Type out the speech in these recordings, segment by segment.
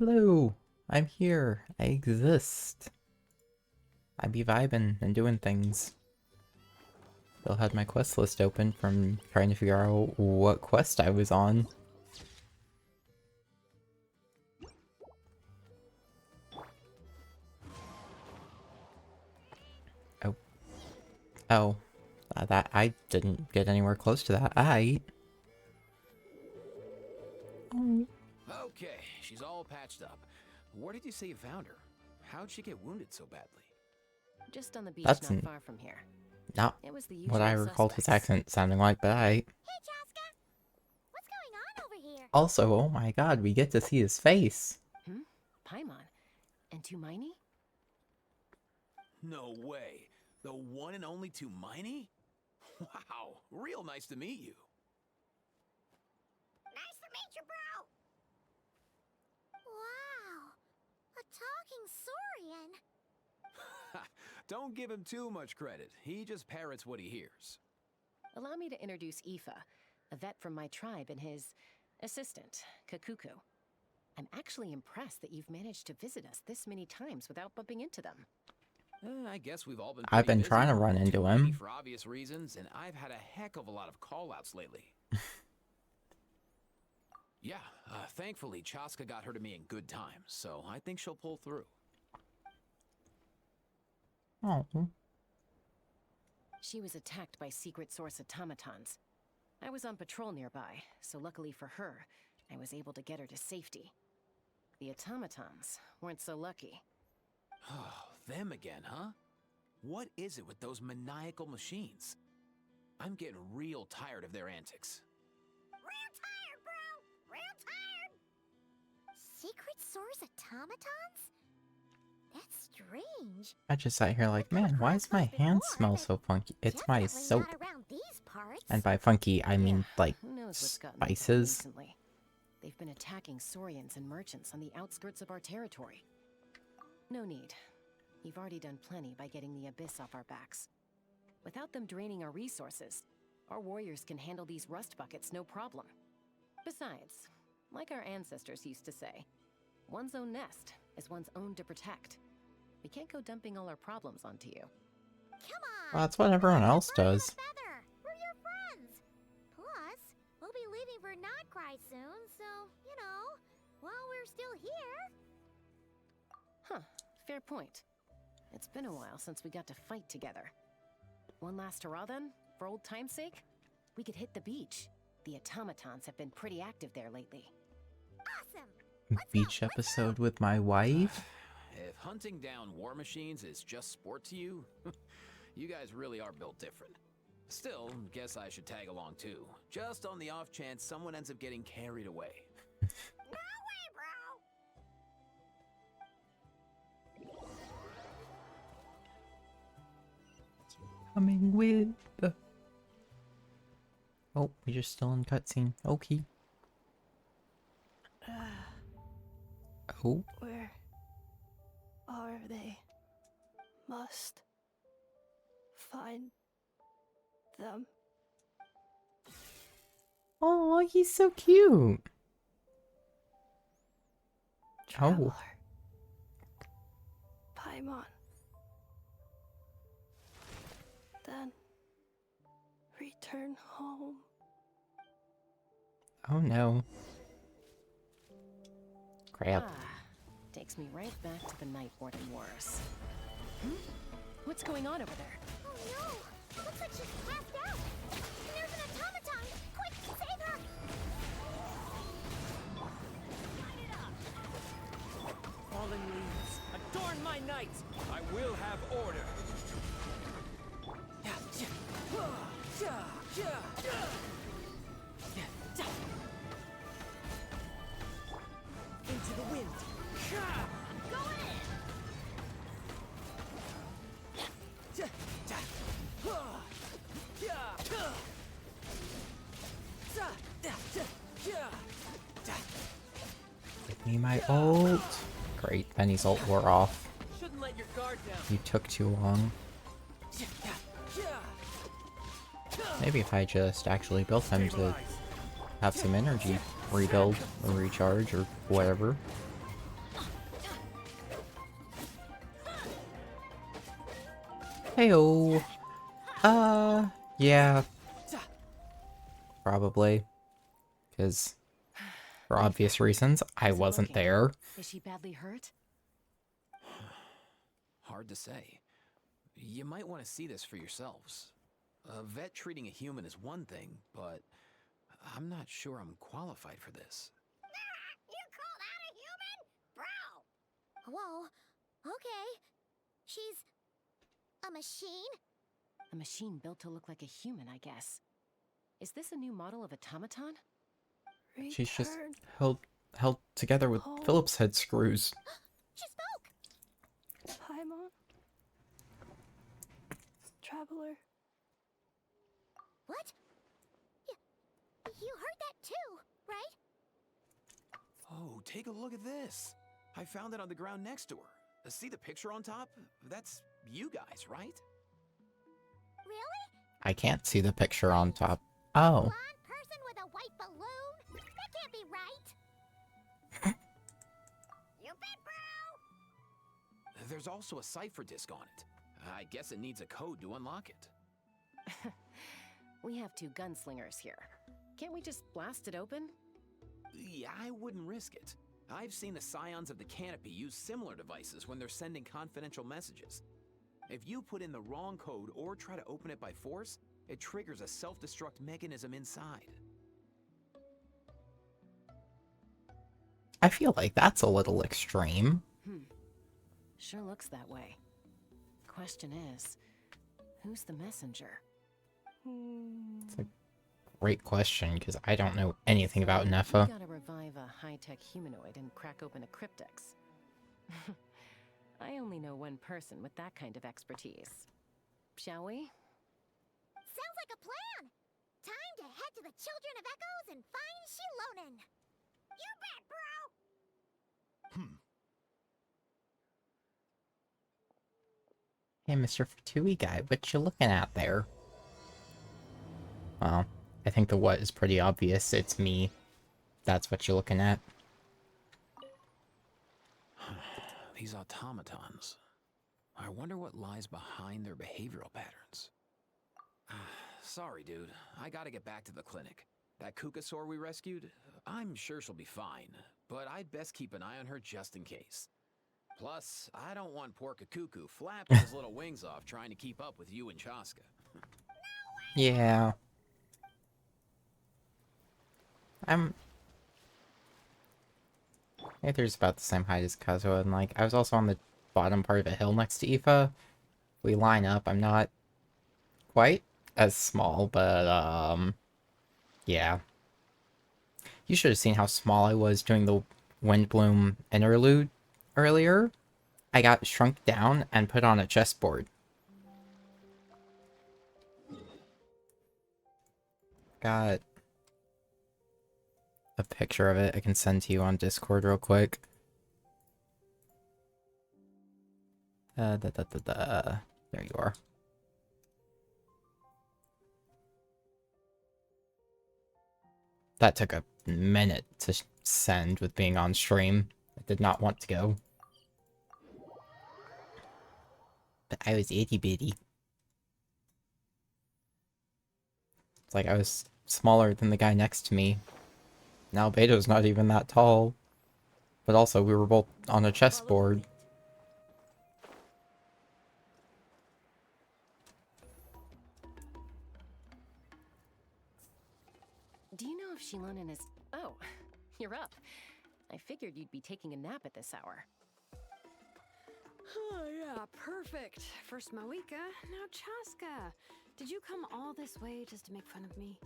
Hello, I'm here. I exist. I be vibing and doing things. Still had my quest list open from trying to figure out what quest I was on. Oh. Oh. That I didn't get anywhere close to that. Oh. Okay, she's all patched up. Where did you say you found her? How'd she get wounded so badly? Just on the beach That's not far from here. Not It was the what I usual recalled his suspects. accent sounding like, but Hey, Chaska! What's going on over here? Also, oh my god, we get to see his face. Paimon. And Tumaini? No way. The one and only Tumaini? Wow, real nice to meet you. Nice to meet you, bro! Wow! A talking saurian! Don't give him too much credit. He just parrots what he hears. Allow me to introduce Aoife, a vet from my tribe and his assistant, Kakuku. I'm actually impressed that you've managed to visit us this many times without bumping into them. I guess we've all been I've pretty been trying to busy. run into Tumaini him. for obvious reasons, and I've had a heck of a lot of call-outs lately. Yeah, thankfully Chaska got her to me in good time, so I think she'll pull through. Oh. She was attacked by secret source automatons. I was on patrol nearby, so luckily for her, I was able to get her to safety. The automatons weren't so lucky. Oh, them again, huh? What is it with those maniacal machines? I'm getting real tired of their antics. Real tired, bro! Real tired! Secret source automatons? That's strange. I just sat here like, man, why does my hand smell so funky? It's my Definitely soap. not around these parts. And by funky, I mean, like, Who knows what's gotten into them spices. recently? They've been attacking Saurians and merchants on the outskirts of our territory. No need. You've already done plenty by getting the Abyss off our backs. Without them draining our resources, our warriors can handle these rust buckets no problem. Besides, like our ancestors used to say, one's own nest is one's own to protect. We can't go dumping all our problems onto you. Come on! Well, that's what everyone else Bird of a does. feather. We're your friends! Plus, we'll be leaving for Nod-Krai soon, so, you know, while we're still here... Huh, fair point. It's been a while since we got to fight together. One last hurrah then, for old time's sake? We could hit the beach. The automatons have been pretty active there lately. Awesome! Let's Beach go, episode with my wife? If hunting down war machines is just sport to you, you guys really are built different. Still, guess I should tag along too, just on the off chance someone ends up getting carried away. No way, bro! Coming with the... Oh, we're just still in cutscene. Okay. Oh. Where are they? Must find them. Oh, he's so cute. Traveler. Oh. Paimon. Then return home. Oh no. Crap. Takes me right back to the Night Warden Wars. What's going on over there? Oh no! Looks like she's passed out! And there's an automaton! Quick, save her! Light it up! Fallen leaves, adorn my night! I will have order! Into the wind! Going in! Give me my ult. Great, Penny's ult wore off. Shouldn't let your guard down. You took too long. Maybe if I just actually built him to have some energy rebuild or recharge or whatever. Heyo. Yeah, probably. Because, for obvious reasons, I How's it wasn't looking? there. Is she badly hurt? Hard to say. You might want to see this for yourselves. A vet treating a human is one thing, but I'm not sure I'm qualified for this. You call that a human? Bro! Whoa, okay. She's a machine? A machine built to look like a human, I guess. Is this a new model of automaton? She's just Return held together with home. Phillips head screws. She spoke! Paimon. Traveler. What? You heard that too, right? Oh, take a look at this. I found it on the ground next to her. See the picture on top? That's you guys, right? Really? I can't see the picture on top. Oh. Blonde person with a white balloon? That can't be right. You bet, bro! There's also a cipher disk on it. I guess it needs a code to unlock it. We have two gunslingers here. Can't we just blast it open? Yeah, I wouldn't risk it. I've seen the Scions of the Canopy use similar devices when they're sending confidential messages. If you put in the wrong code or try to open it by force, it triggers a self-destruct mechanism inside. I feel like that's a little extreme. Sure looks that way. Question is, who's the messenger? It's a great question, because I don't know anything about Nefa. We gotta revive a high-tech humanoid and crack open a cryptex. I only know one person with that kind of expertise. Shall we? Sounds like a plan! Time to head to the Children of Echoes and find Shilonen! You bet, bro! Hey, Mr. Fatui guy, what you looking at there? Well, I think the what is pretty obvious. It's me. That's what you're looking at. These automatons. I wonder what lies behind their behavioral patterns. Sorry, dude. I gotta get back to the clinic. That Kukasaur we rescued, I'm sure she'll be fine, but I'd best keep an eye on her just in case. Plus, I don't want poor Kakuku flapping his little wings off trying to keep up with you and Chaska. Yeah. Aether's about the same height as Kazuha, and like, I was also on the bottom part of a hill next to Aoife. We line up, I'm not quite as small, but, yeah. You should have seen how small I was doing the Windbloom interlude earlier. I got shrunk down and put on a chessboard. Got a picture of it I can send to you on Discord real quick. There you are. That took a minute to send with being on stream. I did not want to go. But I was itty bitty. It's like I was smaller than the guy next to me. Now Beto's not even that tall. But also, we were both on a chessboard. Do you know if Shilonen is... Oh, you're up. I figured you'd be taking a nap at this hour. Oh, yeah, perfect. First Moika, now Chaska. Did you come all this way just to make fun of me?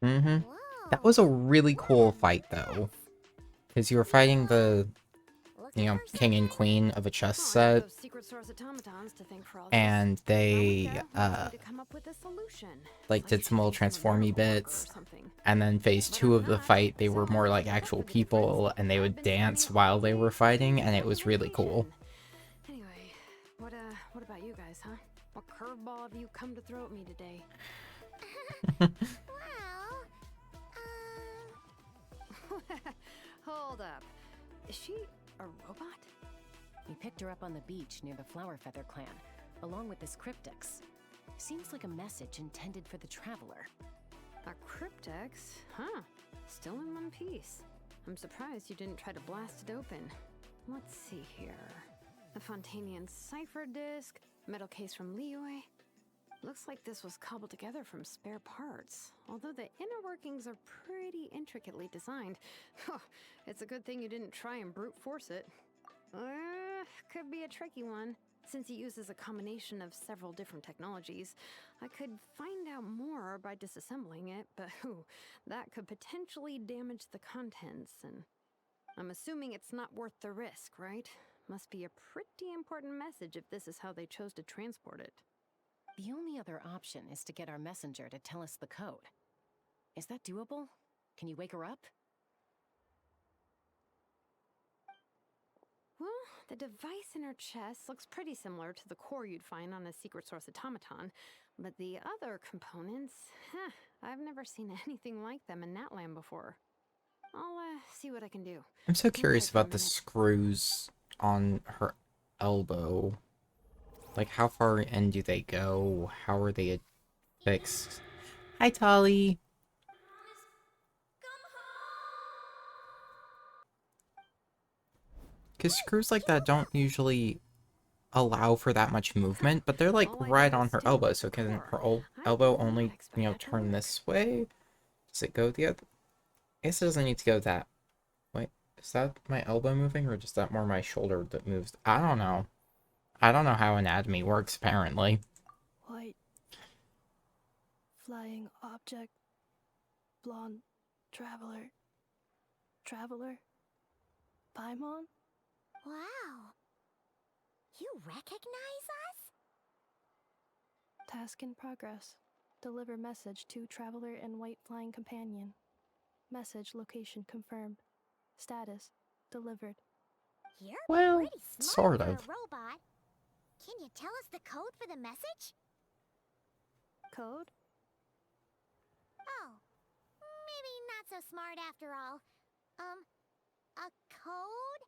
Mm-hmm. Whoa! That was a really cool fight, though. Because you were fighting the, you know, king and queen of a chess Oh, I set. have those secret source automatons to thank for all this. And they, Moika wants me to come up with a solution. like, did some little fixing some transformy miracle worker bits. or something. And then phase 2 of the fight, they were more like actual people, and they would dance while they were fighting, and it was really cool. Anyway, what about you guys, huh? What curveball have you come to throw at me today? Well, Hold up. Is she a robot? We picked her up on the beach near the Flower Feather clan. along with this cryptex. Seems like a message intended for the traveler. A cryptex? Huh. Still in one piece. I'm surprised you didn't try to blast it open. Let's see here. The Fontanian cipher disk, metal case from Liyue. Looks like this was cobbled together from spare parts, although the inner workings are pretty intricately designed. It's a good thing you didn't try and brute force it. Could be a tricky one, since it uses a combination of several different technologies. I could find out more by disassembling it, but that could potentially damage the contents, and I'm assuming it's not worth the risk, right? Must be a pretty important message if this is how they chose to transport it. The only other option is to get our messenger to tell us the code. Is that doable? Can you wake her up? Well, the device in her chest looks pretty similar to the core you'd find on a secret source automaton, but the other components, I've never seen anything like them in Natlan before. I'll see what I can do. I'm so Hang curious tight for a about the minute. screws on her elbow. Like, how far in do they go? How are they fixed? Hi, Tolly. Because screws like that don't usually allow for that much movement, but they're like All I right know on is her stick elbow. with So the can core. her I elbow did not only, expect that to turn work. this way? Does it go the other? I guess it doesn't need to go that. Wait, is that my elbow moving, or is that more my shoulder that moves? I don't know. I don't know how anatomy works, apparently. White. Flying object. Blonde. Traveler. Traveler? Paimon? Wow. You recognize us? Task in progress. Deliver message to Traveler and White Flying Companion. Message location confirmed. Status delivered. You're Well, pretty smart sort for of. a robot. Can you tell us the code for the message? Code? Oh, maybe not so smart after all. A code?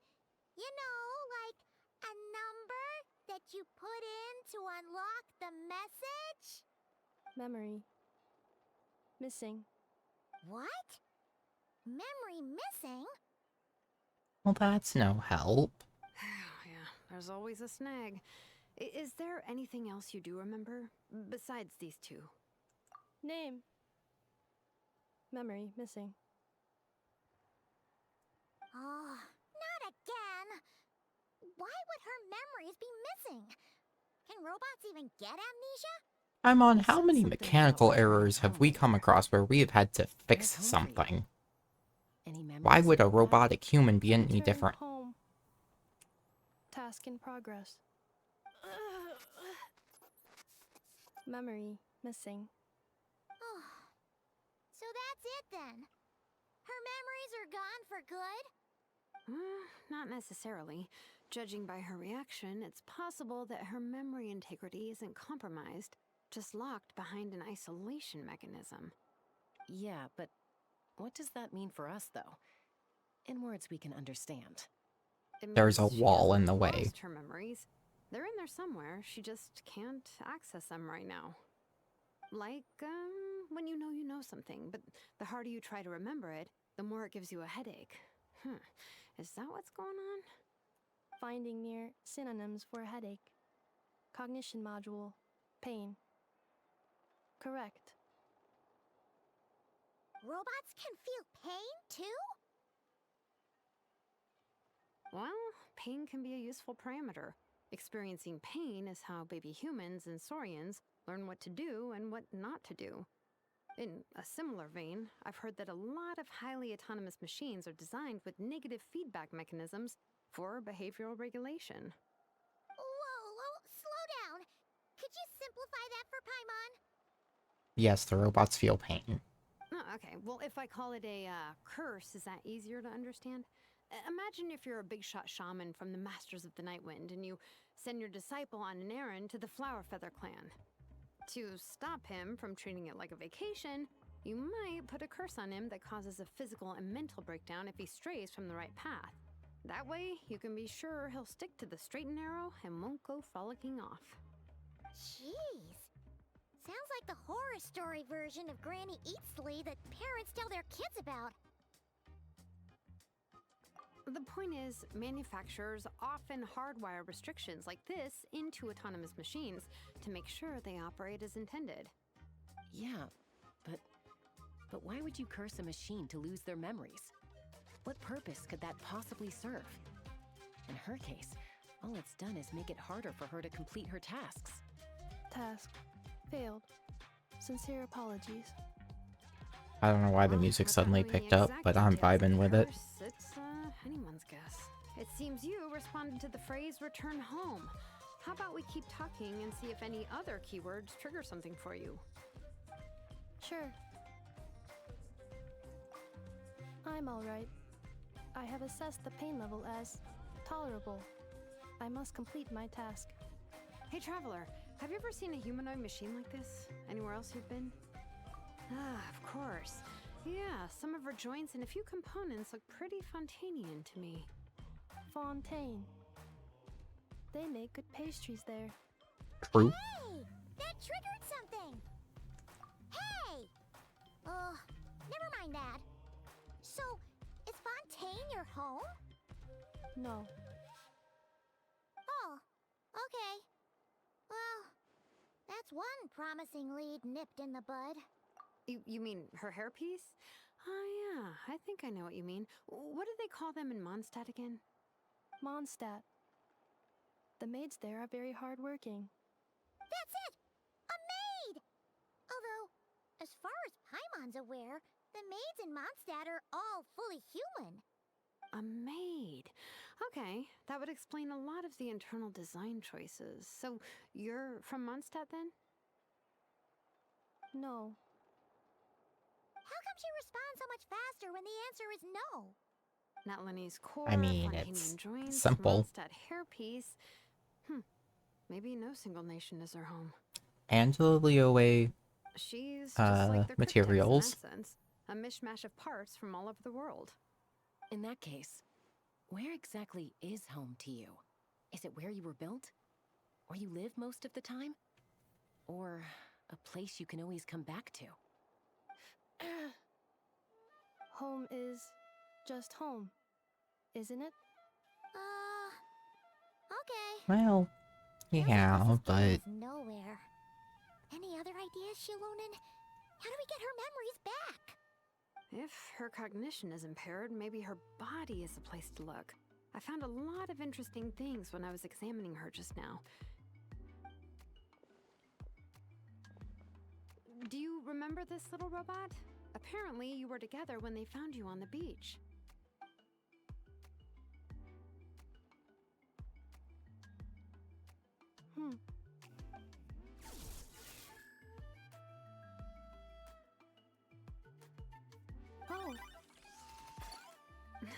You know, like a number that you put in to unlock the message? Memory. Missing. What? Memory missing? Well, that's no help. Yeah, there's always a snag. Is there anything else you do remember, besides these two? Name. Memory missing. Oh, not again! Why would her memories be missing? Can robots even get amnesia? I'm on You how said many something about mechanical returning errors have home we later. come across where we have had to fix Where's home for you? something? Any memories? Why would a Back. robotic human be any Return different? home. Task in progress. Memory missing. Oh, so that's it then. Her memories are gone for good? Not necessarily. Judging by her reaction, it's possible that her memory integrity isn't compromised, just locked behind an isolation mechanism. Yeah, but what does that mean for us, though? In words we can understand. It There's a means she wall in hasn't the way. lost her memories. They're in there somewhere. She just can't access them right now. Like, when you know something, but the harder you try to remember it, the more it gives you a headache. Is that what's going on? Finding near synonyms for headache. Cognition module. Pain. Correct. Robots can feel pain too? Well, pain can be a useful parameter. Experiencing pain is how baby humans and saurians learn what to do and what not to do. In a similar vein, I've heard that a lot of highly autonomous machines are designed with negative feedback mechanisms for behavioral regulation. Whoa, slow down. Could you simplify that for Paimon? Yes, the robots feel pain. Oh, okay, well, if I call it a curse, is that easier to understand? Imagine if you're a big shot shaman from the Masters of the Nightwind and you send your disciple on an errand to the Flowerfeather clan. To stop him from treating it like a vacation, you might put a curse on him that causes a physical and mental breakdown if he strays from the right path. That way, you can be sure he'll stick to the straight and narrow and won't go frolicking off. Jeez. Sounds like the horror story version of Granny Eatsley that parents tell their kids about. The point is, manufacturers often hardwire restrictions like this into autonomous machines to make sure they operate as intended. Yeah, but why would you curse a machine to lose their memories? What purpose could that possibly serve? In her case, all it's done is make it harder for her to complete her tasks. Task. Failed. Sincere apologies. I don't know why the Well, music without suddenly naming picked up, exact but I'm details of vibing the with it. curse, It's anyone's guess. It seems you responded to the phrase return home. How about we keep talking and see if any other keywords trigger something for you? Sure. I'm alright. I have assessed the pain level as tolerable. I must complete my task. Hey, Traveler, have you ever seen a humanoid machine like this? Anywhere else you've been? Ah, of course. Yeah, some of her joints and a few components look pretty Fontanian to me. Fontaine. They make good pastries there. True. Hey! That triggered something! Hey! Never mind that. So, is Fontaine your home? No. Oh, okay. Well, that's one promising lead nipped in the bud. You mean her hairpiece? Oh yeah, I think I know what you mean. What do they call them in Mondstadt again? Mondstadt. The maids there are very hardworking. That's it! A maid! Although, as far as Paimon's aware, the maids in Mondstadt are all fully human. A maid. Okay, that would explain a lot of the internal design choices. So, you're from Mondstadt then? No. How come she responds so much faster when the answer is no? Natlanie's core, I mean, Fontanian it's joints, simple. Mondstadt hairpiece. Maybe no single nation is her home. Angela Lioe She's just like the materials. cryptics in that sense. A mishmash of parts from all over the world. In that case, where exactly is home to you? Is it where you were built? Where you live most of the time? Or a place you can always come back to? Home is just home, isn't it? Okay. Well, Feels like yeah, this is but getting us nowhere. Any other ideas, Shilonen? How do we get her memories back? If her cognition is impaired, maybe her body is the place to look. I found a lot of interesting things when I was examining her just now. Do you remember this little robot? Apparently, you were together when they found you on the beach. Oh,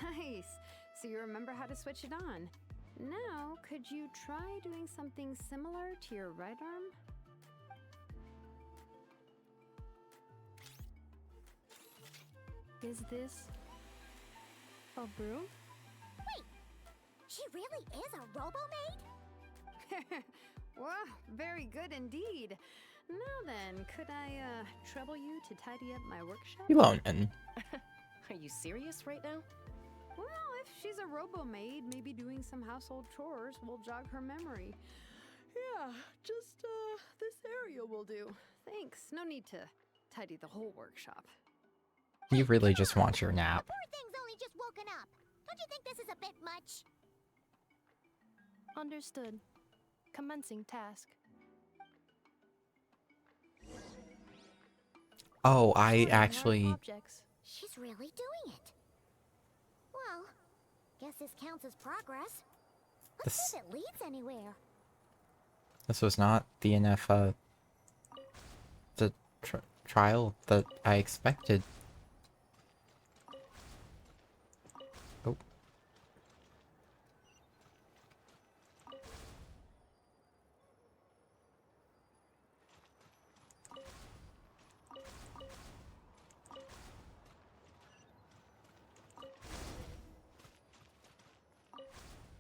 Nice! So you remember how to switch it on. Now, could you try doing something similar to your right arm? is this a broom? Wait, she really is a robo-maid? Wow, very good indeed. Now then, could I, trouble you to tidy up my workshop? Shilonen. Are you serious right now? Well, if she's a robo-maid, maybe doing some household chores will jog her memory. Yeah, just, this area will do. Thanks, no need to tidy the whole workshop. You really just want your nap. The poor thing's only just woken up. Don't you think this is a bit much? Understood. Commencing task. Oh, I Sorting hard actually... objects. She's really doing it. Well, guess this counts as progress. Let's see if it leads anywhere. This was not the enough, the trial that I expected. Oh.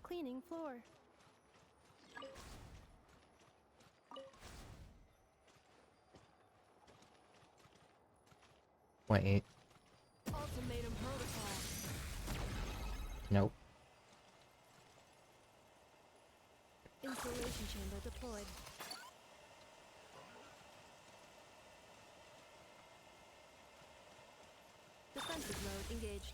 Cleaning floor. Wait, Ultimatum protocol. nope. Installation chamber deployed. Defensive mode engaged.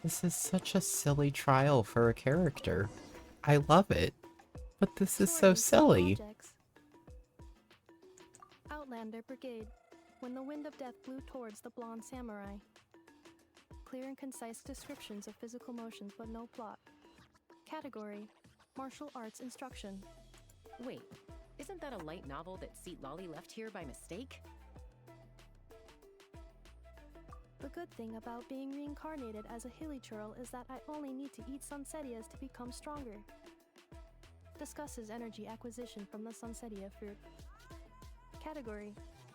This is such a silly trial for a character. I love it, but this is so Stories and silly. objects. Outlander Brigade. When the wind of death blew towards the blonde samurai. Clear and concise descriptions of physical motions, but no plot. Category: martial arts instruction. Wait, isn't that a light novel that Seat Lolly left here by mistake? The good thing about being reincarnated as a hilly churl is that I only need to eat sunsetias to become stronger. Discusses energy acquisition from the sunsetia fruit. Category: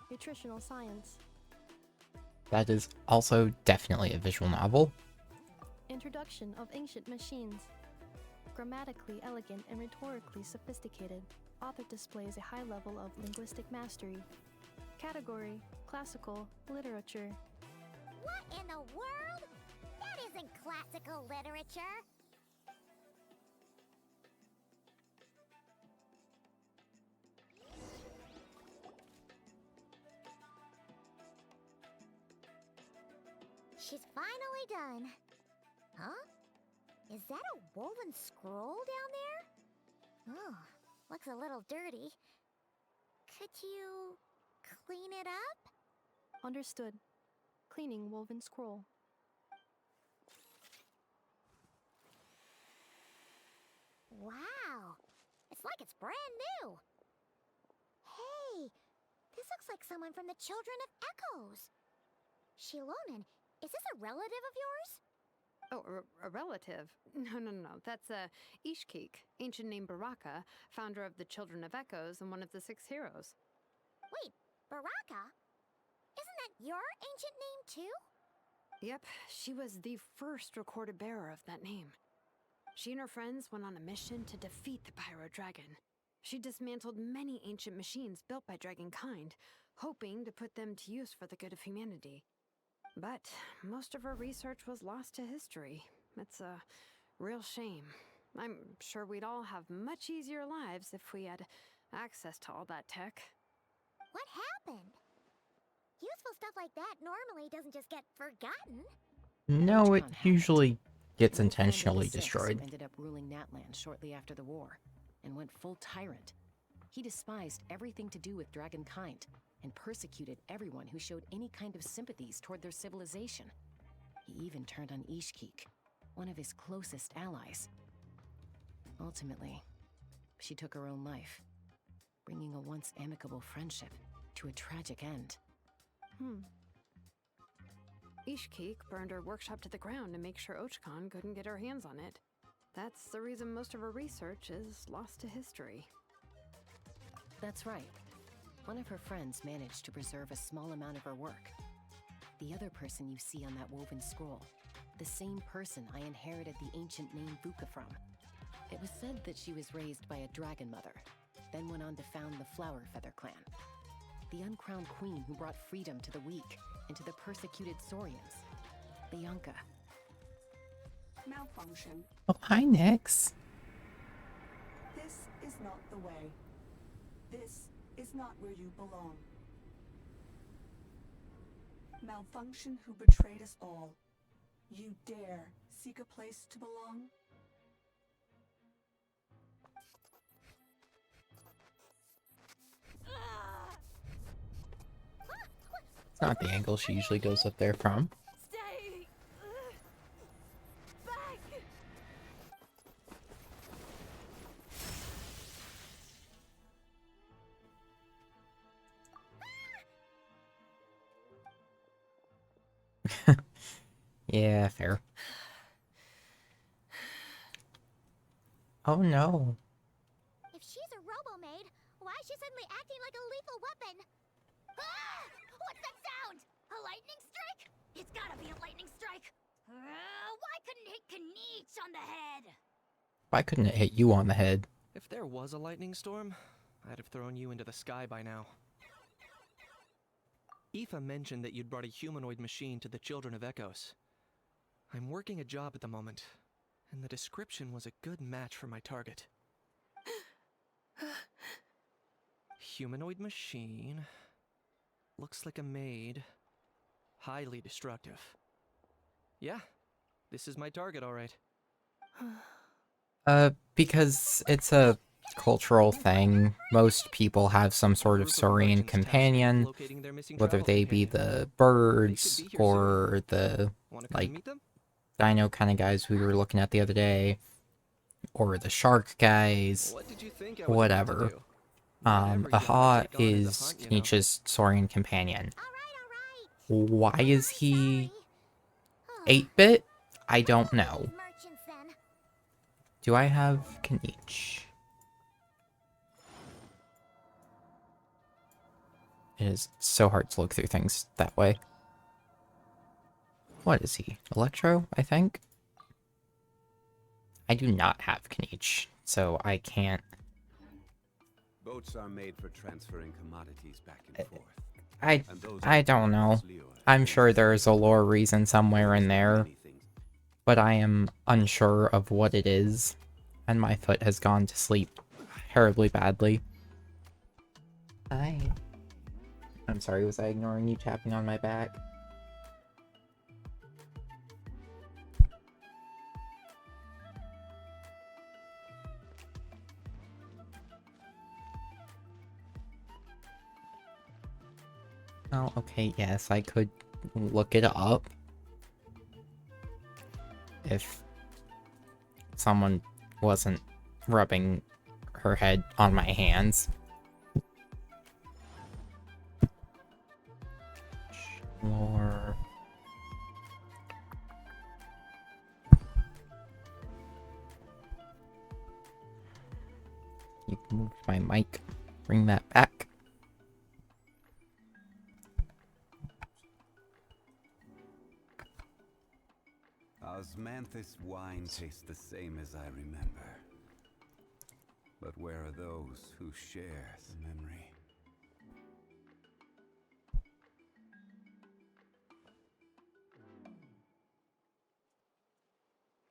nutritional science. That is also definitely a visual novel. Introduction of ancient machines. Grammatically elegant and rhetorically sophisticated, author displays a high level of linguistic mastery. Category: classical literature. What in the world? That isn't classical literature. She's finally done. Huh? Is that a woven scroll down there? Oh, looks a little dirty. Could you clean it up? Understood. Cleaning woven scroll. Wow, it's like it's brand new. Hey, this looks like someone from the Children of Echoes. Shilonen, is this a relative of yours? Oh, a relative? No. That's Ishkik, ancient name Baraka, founder of the Children of Echoes and one of the 6 heroes. Wait, Baraka? Isn't that your ancient name too? Yep, she was the first recorded bearer of that name. She and her friends went on a mission to defeat the Pyro Dragon. She dismantled many ancient machines built by Dragonkind, hoping to put them to use for the good of humanity. But most of her research was lost to history. It's a real shame. I'm sure we'd all have much easier lives if we had access to all that tech. What happened? Useful stuff like that normally doesn't just get forgotten. No, it Archon had it. usually gets He was one of the intentionally 6 who destroyed. ended up ruling Natland shortly after the war, and went full tyrant. He despised everything to do with Dragonkind, and persecuted everyone who showed any kind of sympathies toward their civilization. He even turned on Ishkik, one of his closest allies. Ultimately, she took her own life, bringing a once amicable friendship to a tragic end. Ishkik burned her workshop to the ground to make sure Ochkon couldn't get her hands on it. That's the reason most of her research is lost to history. That's right. One of her friends managed to preserve a small amount of her work. The other person you see on that woven scroll, the same person I inherited the ancient name Vuka from. It was said that she was raised by a dragon mother, then went on to found the Flower Feather clan. The uncrowned queen who brought freedom to the weak and to the persecuted Saurians. Bianca. Malfunction. Oh, hi, Nix. This is not the way. This is not where you belong. Malfunction who betrayed us all. You dare seek a place to belong? It's not the angle she usually goes up there from. Stay back. Yeah, fair. Oh no. If she's a robo-maid, why is she suddenly acting like a lethal weapon? Ah! What's that sound? A lightning strike? It's gotta be a lightning strike. Why couldn't it hit Kniech on the head? Why couldn't it hit you on the head? If there was a lightning storm, I'd have thrown you into the sky by now. Aoife mentioned that you'd brought a humanoid machine to the Children of Echoes. I'm working a job at the moment, and the description was a good match for my target. Humanoid machine. Looks like a maid. Highly destructive. Yeah, this is my target, alright. Because it's a cultural thing. Most people have some sort of Saurian companion, whether they be the birds or the, like, dino kind of guys we were looking at the other day, or the shark guys, whatever. Aha is Kniech's Saurian companion. Why is he 8-bit? I don't know. Do I have Kniech? It is so hard to look through things that way. What is he? Electro, I think? I do not have Kniech, so I can't... Boats are made for transferring commodities back and forth. I don't know. I'm sure there's a lore reason somewhere in there, but I am unsure of what it is, and my foot has gone to sleep terribly badly. I'm sorry, was I ignoring you tapping on my back? Oh, okay, yes, I could look it up. If someone wasn't rubbing her head on my hands. Lore. You moved my mic. Bring that back. Osmanthus wine tastes the same as I remember. But where are those who share the memory?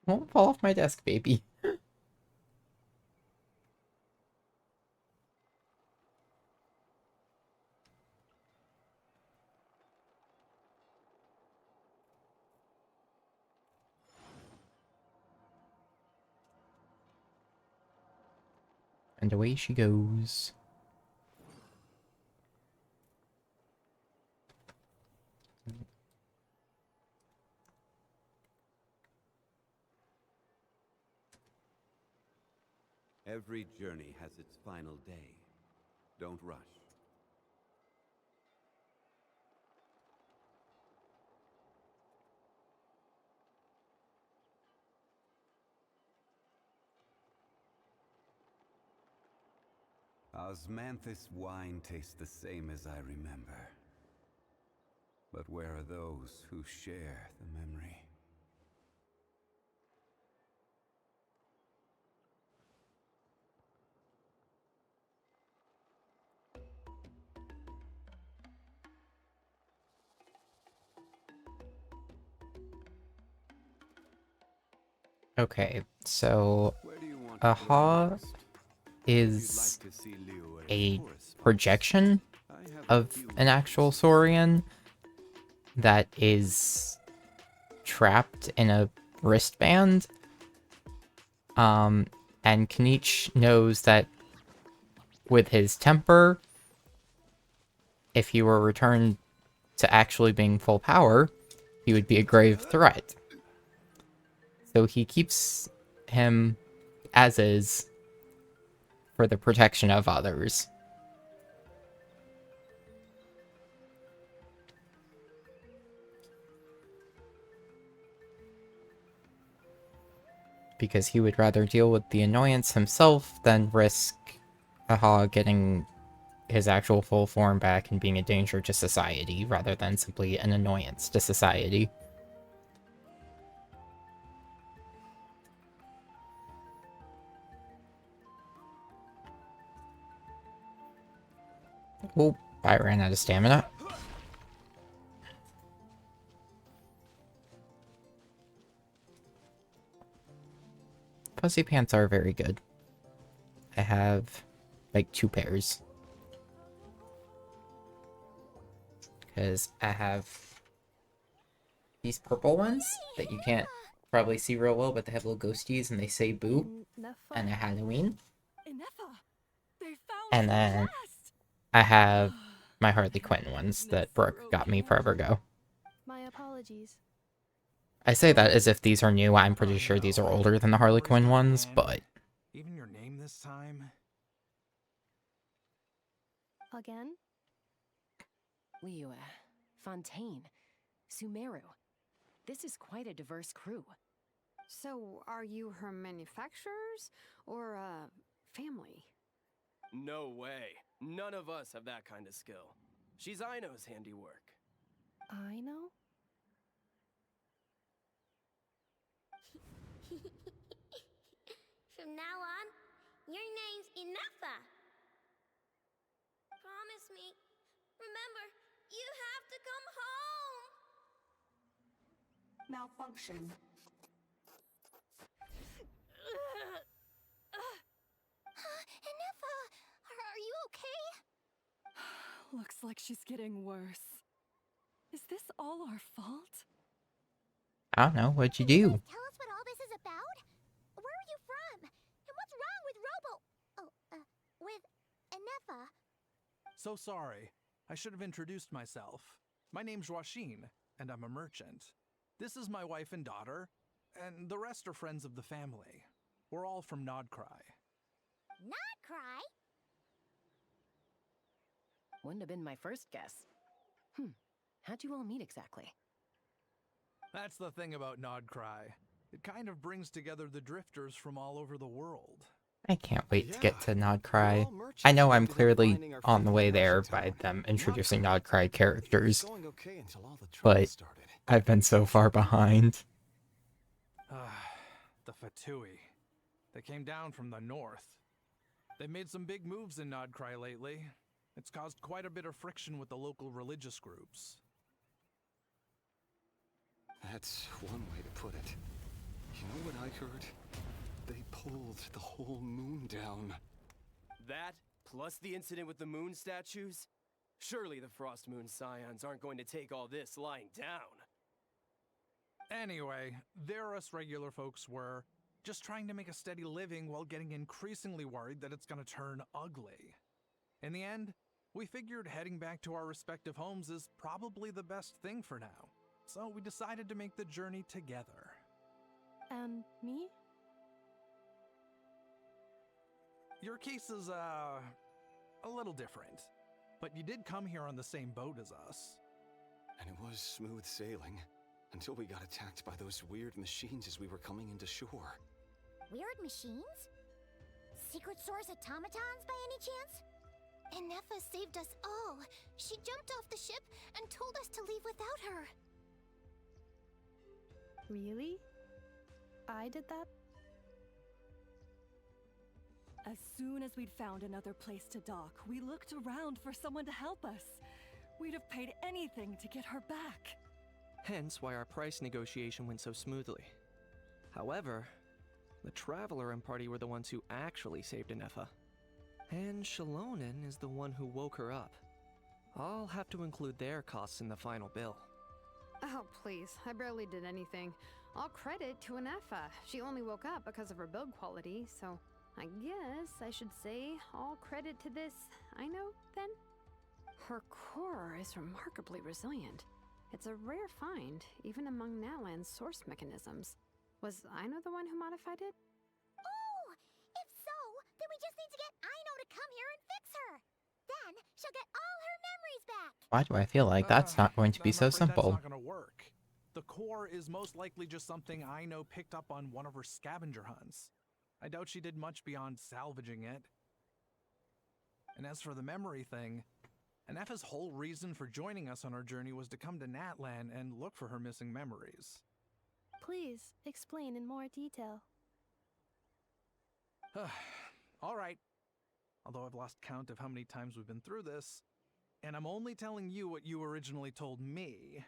Won't fall off my desk, baby. And away she goes. Every journey has its final day. Don't rush. Osmanthus wine tastes the same as I remember. But where are those who share the memory? Okay, so Aha is a projection of an actual Saurian that is trapped in a wristband. And Kniech knows that with his temper, if he were returned to actually being full power, he would be a grave threat. So he keeps him as is for the protection of others. Because he would rather deal with the annoyance himself than risk Aha getting his actual full form back and being a danger to society rather than simply an annoyance to society. Oh, I ran out of stamina. Fuzzy pants are very good. I have like 2 pairs. Because I have these purple ones that you can't probably see real well, but they have little ghosties and they say boo. And a Halloween. And then I have my Harley Quinn ones that Brooke got me forever ago. My apologies. I say that as if these are new. I'm pretty sure these are older than the Harley Quinn ones, but... Even your name this time? Again? Liyue, Fontaine, Sumeru. This is quite a diverse crew. So, are you her manufacturers or family? No way. None of us have that kind of skill. She's Aino's handiwork. I know? From now on, your name's Inefa. Promise me. Remember, you have to come home. Malfunction. Inefa, are you okay? Looks like she's getting worse. Is this all our fault? I don't know, what'd you do? Tell us what all this is about? Where are you from? And what's wrong with with Inefa? So sorry. I should have introduced myself. My name's Joachine, and I'm a merchant. This is my wife and daughter, and the rest are friends of the family. We're all from Nod-Krai. Nod-Krai? Wouldn't have been my first guess. How'd you all meet exactly? That's the thing about Nod-Krai. It kind of brings together the drifters from all over the world. I can't wait to get to Nod-Krai. I know I'm clearly on the way there by them introducing Nod-Krai characters, but I've been so far behind. The Fatui. They came down from the north. They've made some big moves in Nod-Krai lately. It's caused quite a bit of friction with the local religious groups. That's one way to put it. You know what I heard? They pulled the whole moon down. That, plus the incident with the moon statues? Surely the Frost Moon Scions aren't going to take all this lying down. Anyway, there us regular folks were just trying to make a steady living while getting increasingly worried that it's gonna turn ugly. In the end, we figured heading back to our respective homes is probably the best thing for now. So we decided to make the journey together. And me? Your case is, a little different. But you did come here on the same boat as us. And it was smooth sailing, until we got attacked by those weird machines as we were coming into shore. Weird machines? Secret Source automatons by any chance? Inefa saved us all. She jumped off the ship and told us to leave without her. Really? I did that? As soon as we'd found another place to dock, we looked around for someone to help us. We'd have paid anything to get her back. Hence why our price negotiation went so smoothly. However, the Traveler and party were the ones who actually saved Inefa. And Shalonen is the one who woke her up. I'll have to include their costs in the final bill. Oh, please. I barely did anything. All credit to Inefa. She only woke up because of her build quality, so I guess I should say all credit to this Aino, then? Her core is remarkably resilient. It's a rare find, even among Nalan's source mechanisms. Was Aino the one who modified it? Oh! If so, then we just need to get Aino to come here and fix her. Then she'll get all her memories back. Why do I feel like that's not going to be so simple? That's not gonna work. The core is most likely just something Aino picked up on one of her scavenger hunts. I doubt she did much beyond salvaging it. And as for the memory thing, Anefa's whole reason for joining us on our journey was to come to Natlan and look for her missing memories. Please explain in more detail. All right. Although I've lost count of how many times we've been through this, and I'm only telling you what you originally told me.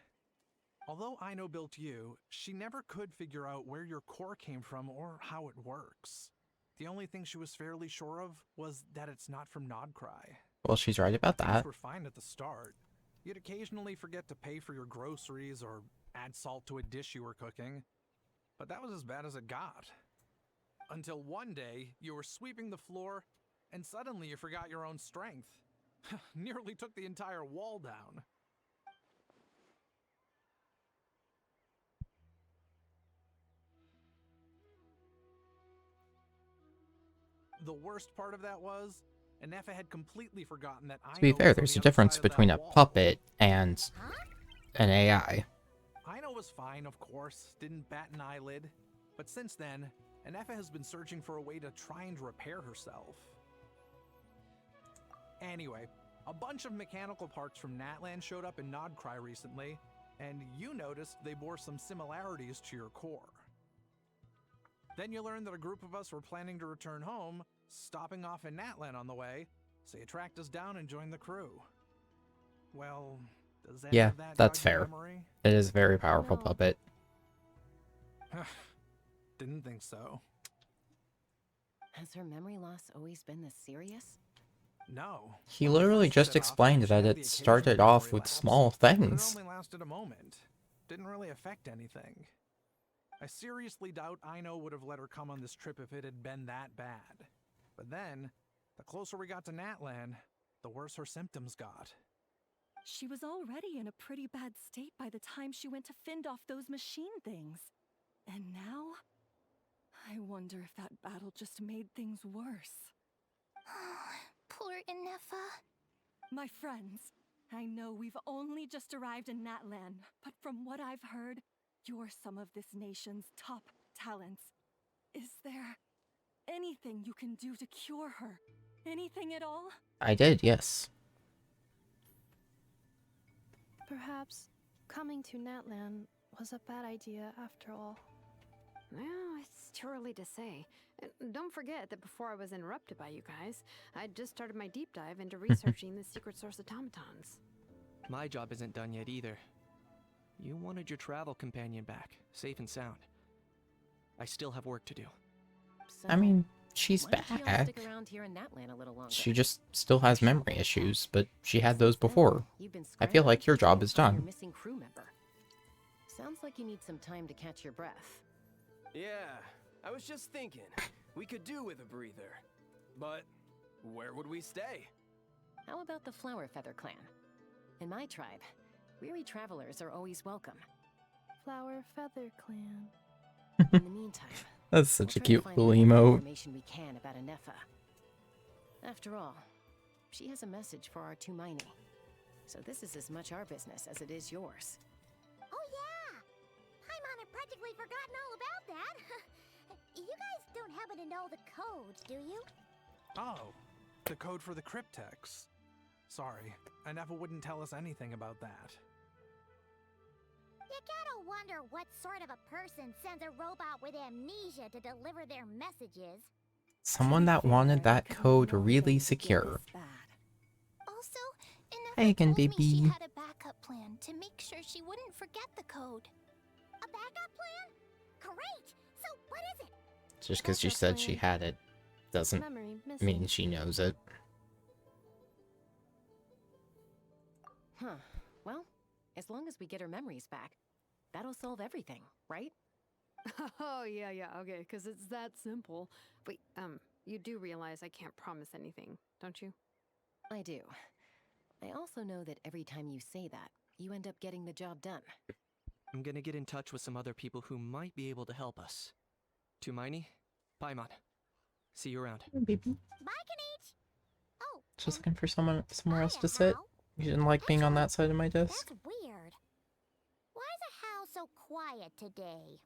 Although Aino built you, she never could figure out where your core came from or how it works. The only thing she was fairly sure of was that it's not from Nod-Krai. Well, she's right about Things that. were fine at the start. You'd occasionally forget to pay for your groceries or add salt to a dish you were cooking. But that was as bad as it got. Until one day, you were sweeping the floor, and suddenly you forgot your own strength. Nearly took the entire wall down. The worst part of that was, Anefa had completely forgotten that To be Aino fair, was on there's the a other difference side of that between a wall. puppet and an AI. Aino was fine, of course, didn't bat an eyelid. But since then, Anefa has been searching for a way to try and repair herself. Anyway, a bunch of mechanical parts from Natlan showed up in Nod-Krai recently, and you noticed they bore some similarities to your core. Then you learned that a group of us were planning to return home, stopping off in Natlan on the way, so you tracked us down and joined the crew. Well, does any Yeah, of that that's jog your fair. memory? It is a very powerful No. puppet. Didn't think so. Has her memory loss always been this serious? No. He When we literally first just set off, explained she that had the it started occasional off memory with lapse, small but it things. only lasted a moment. Didn't really affect anything. I seriously doubt Aino would have let her come on this trip if it had been that bad. But then, the closer we got to Natlan, the worse her symptoms got. She was already in a pretty bad state by the time she went to fend off those machine things. And now? I wonder if that battle just made things worse. Poor Anefa. My friends, I know we've only just arrived in Natlan, but from what I've heard, you're some of this nation's top talents. Is there anything you can do to cure her? Anything at all? I did, yes. Perhaps coming to Natlan was a bad idea after all. Well, it's too early to say. And don't forget that before I was interrupted by you guys, I'd just started my deep dive into researching the secret source automatons. My job isn't done yet either. You wanted your travel companion back, safe and sound. I still have work to do. So, I mean, she's why don't you all back. stick around here in Natlan a little longer? She just still has memory issues, but she had those Since then, before. you've been I feel like scrambling your to try job and is find your done. missing crew member. Sounds like you need some time to catch your breath. Yeah, I was just thinking, we could do with a breather. But where would we stay? How about the Flower Feather Clan? In my tribe, weary travelers are always welcome. Flower Feather Clan. In the meantime, That's such a we'll try to cute find little whatever emote. information we can about Anefa. After all, she has a message for our Tumaini. So this is as much our business as it is yours. Oh yeah! Paimon had practically forgotten all about that. You guys don't happen to know the code, do you? Oh, the code for the cryptex. Sorry, Anefa wouldn't tell us anything about that. You gotta wonder what sort of a person sends a robot with amnesia to deliver their messages. Someone that wanted that code really secure. Also, Anefa Hey again, told me she baby. had a backup plan to make sure she wouldn't forget the code. A backup plan? Great! So what is it? Just because she said she had it doesn't Memory missing. mean she knows it. Huh. Well, as long as we get her memories back, that'll solve everything, right? Oh, yeah, okay, because it's that simple. Wait, you do realize I can't promise anything, don't you? I do. I also know that every time you say that, you end up getting the job done. I'm gonna get in touch with some other people who might be able to help us. Tumaini, Paimon. See you around. Baby. Bye, Kanich! Oh, Just and looking for somewhere else hiya, to sit. Hal. You didn't like being on that side of my That's desk? weird. Why is the house so quiet today?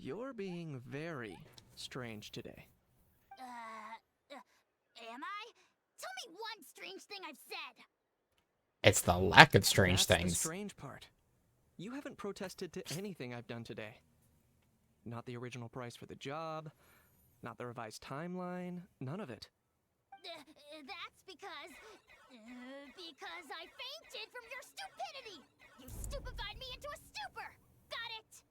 You're being very strange today. Am I? Tell me one strange thing I've said! It's the lack of strange That's things. the strange part. You haven't protested to anything I've done today. Not the original price for the job, not the revised timeline, none of it. That's because I fainted from your stupidity! You stupefied me into a stupor! Got it?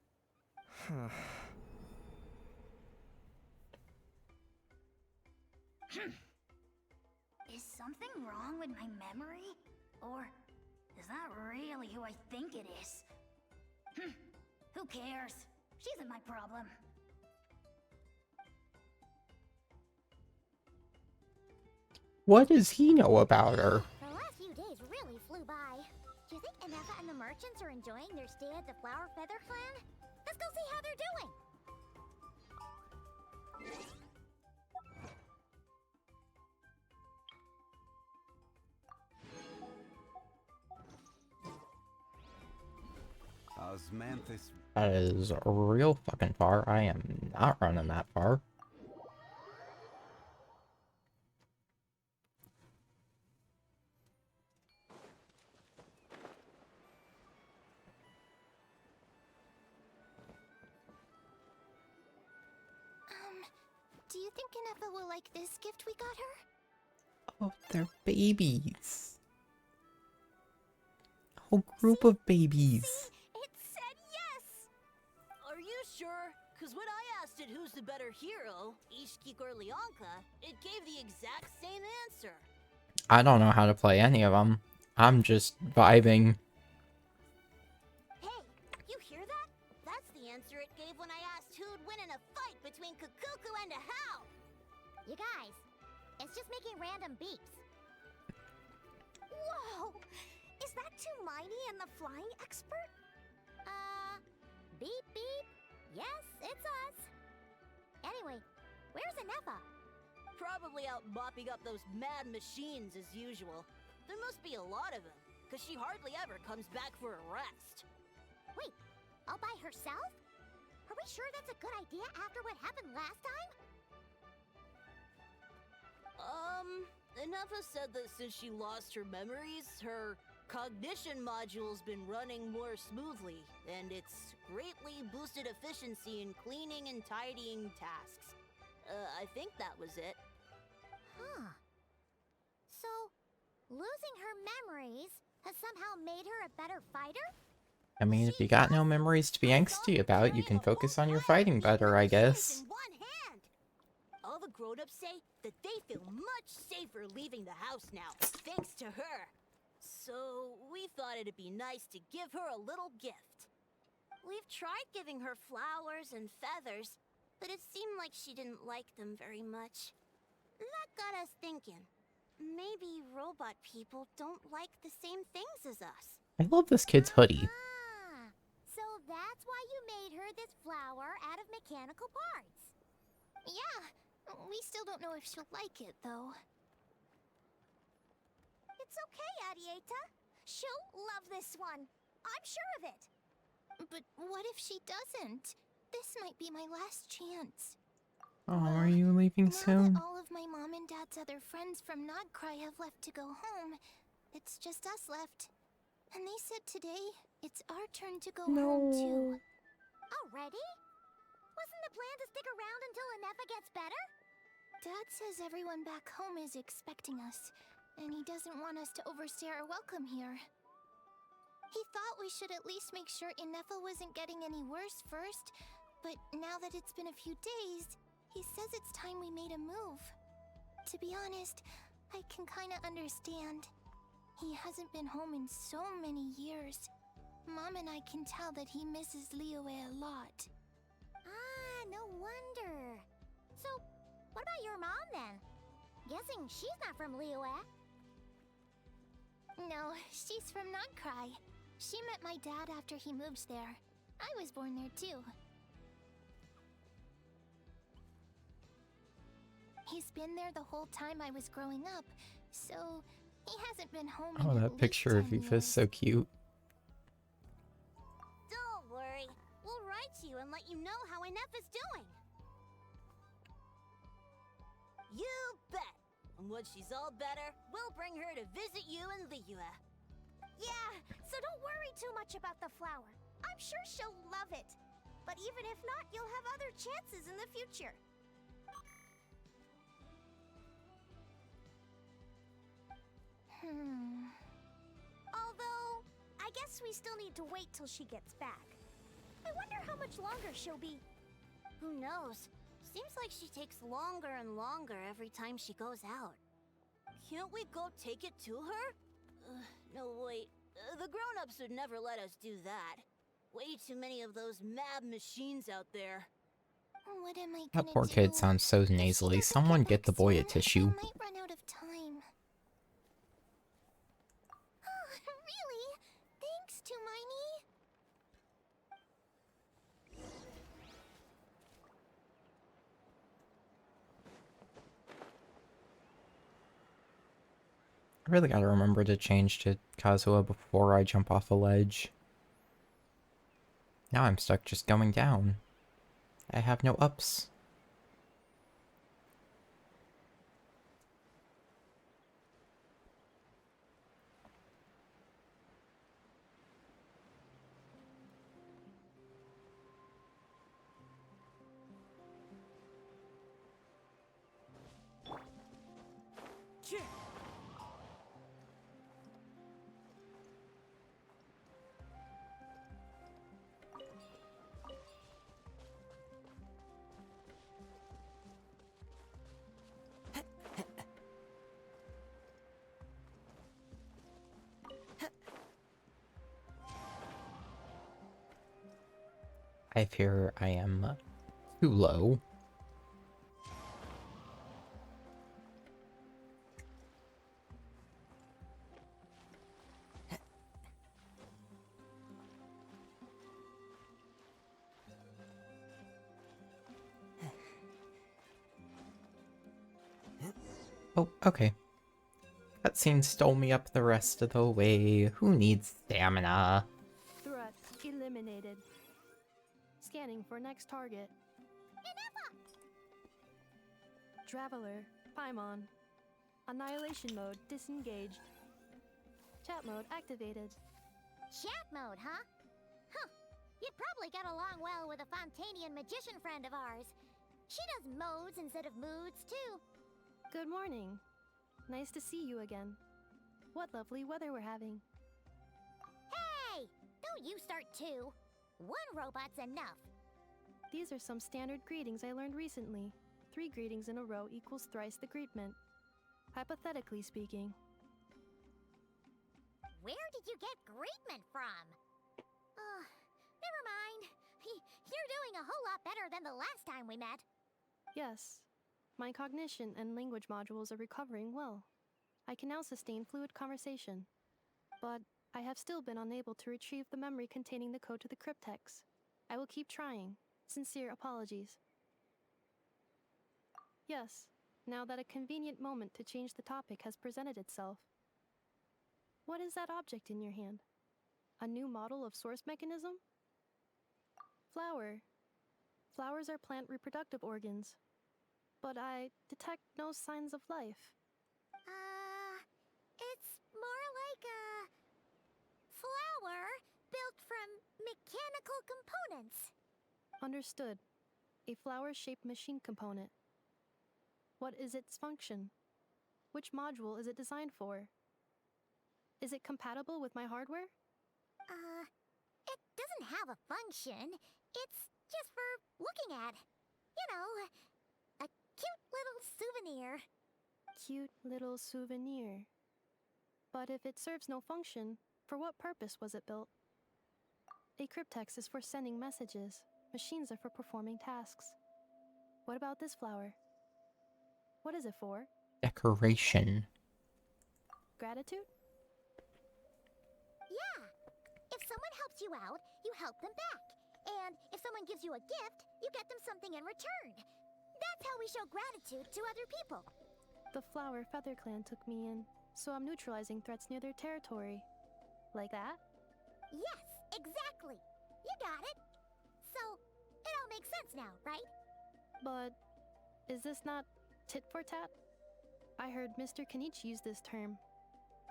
Is something wrong with my memory? Or is that really who I think it is? Who cares? She isn't my problem. What does he know about her? The last few days really flew by. Do you think Inefa and the merchants are enjoying their stay at the Flower Feather Clan? Let's go see how they're doing. Osmanthus. That is real fucking far. I am not running that far. Do you think Inefa will like this gift we got her? Oh, they're babies. A whole group of babies. It said yes! Are you sure? Because when I asked it who's the better hero, Ishkik or Leonka, it gave the exact same answer. I don't know how to play any of them. I'm just vibing. Hey, you hear that? That's the answer it gave when I asked who'd win in a fight between Kukuku and a How. You guys, it's just making random beeps. Whoa! Is that Tumaini and the flying expert? Beep beep. Yes, it's us. Anyway, where's Inefa? Probably out mopping up those mad machines as usual. There must be a lot of them, because she hardly ever comes back for a rest. Wait, all by herself? Are we sure that's a good idea after what happened last time? Inefa said that since she lost her memories, her cognition module's been running more smoothly, and it's greatly boosted efficiency in cleaning and tidying tasks. I think that was it. Huh. So, losing her memories has somehow made her a better fighter? I mean, if you got no memories to be angsty about, you can focus on your fighting better, I guess. All the grown-ups say that they feel much safer leaving the house now, thanks to her. So, we thought it'd be nice to give her a little gift. We've tried giving her flowers and feathers, but it seemed like she didn't like them very much. That got us thinking. Maybe robot people don't like the same things as us. I love this kid's hoodie. So that's why you made her this flower out of mechanical parts. Yeah, we still don't know if she'll like it, though. It's okay, Arieta. She'll love this one. I'm sure of it. But what if she doesn't? This might be my last chance. Oh, are you leaving soon? Now that all of my mom and dad's other friends from Nod-Krai have left to go home, it's just us left. And they said today, it's our turn to go home too. Already? Wasn't the plan to stick around until Inefa gets better? Dad says everyone back home is expecting us, and he doesn't want us to overstay our welcome here. He thought we should at least make sure Inefa wasn't getting any worse first, but now that it's been a few days, he says it's time we made a move. To be honest, I can kinda understand. He hasn't been home in so many years. Mom and I can tell that he misses Liyue a lot. Ah, no wonder. So, what about your mom then? Guessing she's not from Liyue. No, she's from Nod-Krai. She met my dad after he moved there. I was born there too. He's been there the whole time I was growing up, so he hasn't been home in Oh, at that least picture of 10 Aoife is years. so cute. Don't worry. We'll write to you and let you know how Inefa is doing. You bet. And when she's all better, we'll bring her to visit you in Liyue. Yeah, so don't worry too much about the flower. I'm sure she'll love it. But even if not, you'll have other chances in the future. Although, I guess we still need to wait till she gets back. I wonder how much longer she'll be. Who knows? Seems like she takes longer and longer every time she goes out. Can't we go take it to her? No, wait. The grown-ups would never let us do that. Way too many of those mad machines out there. What am I That gonna poor do? kid sounds so nasally. Someone get the boy a tissue. I might run out of time. Oh, really? Thanks, Hermione. I really gotta remember to change to Kazuha before I jump off a ledge. Now I'm stuck just going down. I have no ups. I fear I am too low. Oh, okay. Cutscene stole me up the rest of the way. Who needs stamina? Threat eliminated. Scanning for next target. Traveler, Paimon. Annihilation mode disengaged. Chat mode activated. Chat mode, huh? Huh. You'd probably get along well with a Fontanian magician friend of ours. She does modes instead of moods, too. Good morning. Nice to see you again. What lovely weather we're having. Hey! Don't you start too. One robot's enough. These are some standard greetings I learned recently. 3 greetings in a row equals thrice the greetment. Hypothetically speaking. Where did you get greetment from? Never mind. You're doing a whole lot better than the last time we met. Yes. My cognition and language modules are recovering well. I can now sustain fluid conversation. But I have still been unable to retrieve the memory containing the code to the cryptex. I will keep trying. Sincere apologies. Yes, now that a convenient moment to change the topic has presented itself. What is that object in your hand? A new model of source mechanism? Flower. Flowers are plant reproductive organs. But I detect no signs of life. It's more like a flower built from mechanical components. Understood. A flower-shaped machine component. What is its function? Which module is it designed for? Is it compatible with my hardware? It doesn't have a function. It's just for looking at. You know, a cute little souvenir. Cute little souvenir. But if it serves no function, for what purpose was it built? A cryptex is for sending messages. Machines are for performing tasks. What about this flower? What is it for? Decoration. Gratitude? Yeah. If someone helps you out, you help them back. And if someone gives you a gift, you get them something in return. That's how we show gratitude to other people. The Flower Feather Clan took me in, so I'm neutralizing threats near their territory. Like that? Yes, exactly. You got it. So, it all all makes sense now, right? But is this not tit for tat? I heard Mr. Kenichi use this term.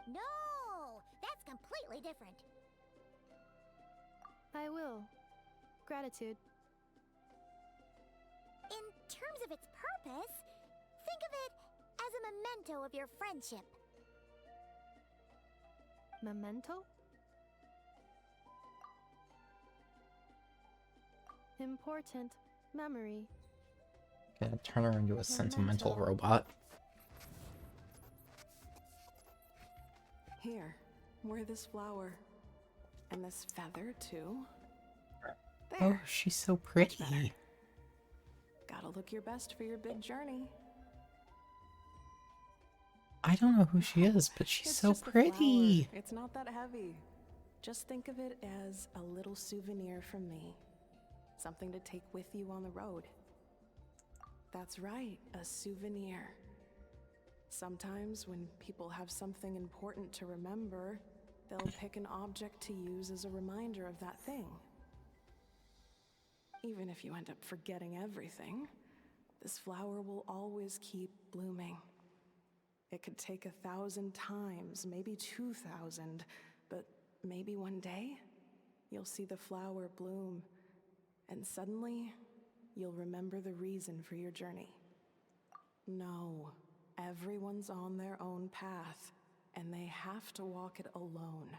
No, that's completely different. I will. Gratitude. In terms of its purpose, think of it as a memento of your friendship. Memento? Important memory. Gonna turn her into a sentimental robot. Here, wear this flower. And this feather, too. There. Oh, she's so pretty. Gotta look your best for your big journey. I don't know who she is, but she's It's so just a pretty. flower. It's not that heavy. Just think of it as a little souvenir from me. Something to take with you on the road. That's right, a souvenir. Sometimes when people have something important to remember, they'll pick an object to use as a reminder of that thing. Even if you end up forgetting everything, this flower will always keep blooming. It could take 1,000 times, maybe 2,000, but maybe one day, you'll see the flower bloom, and suddenly, you'll remember the reason for your journey. No, everyone's on their own path, and they have to walk it alone.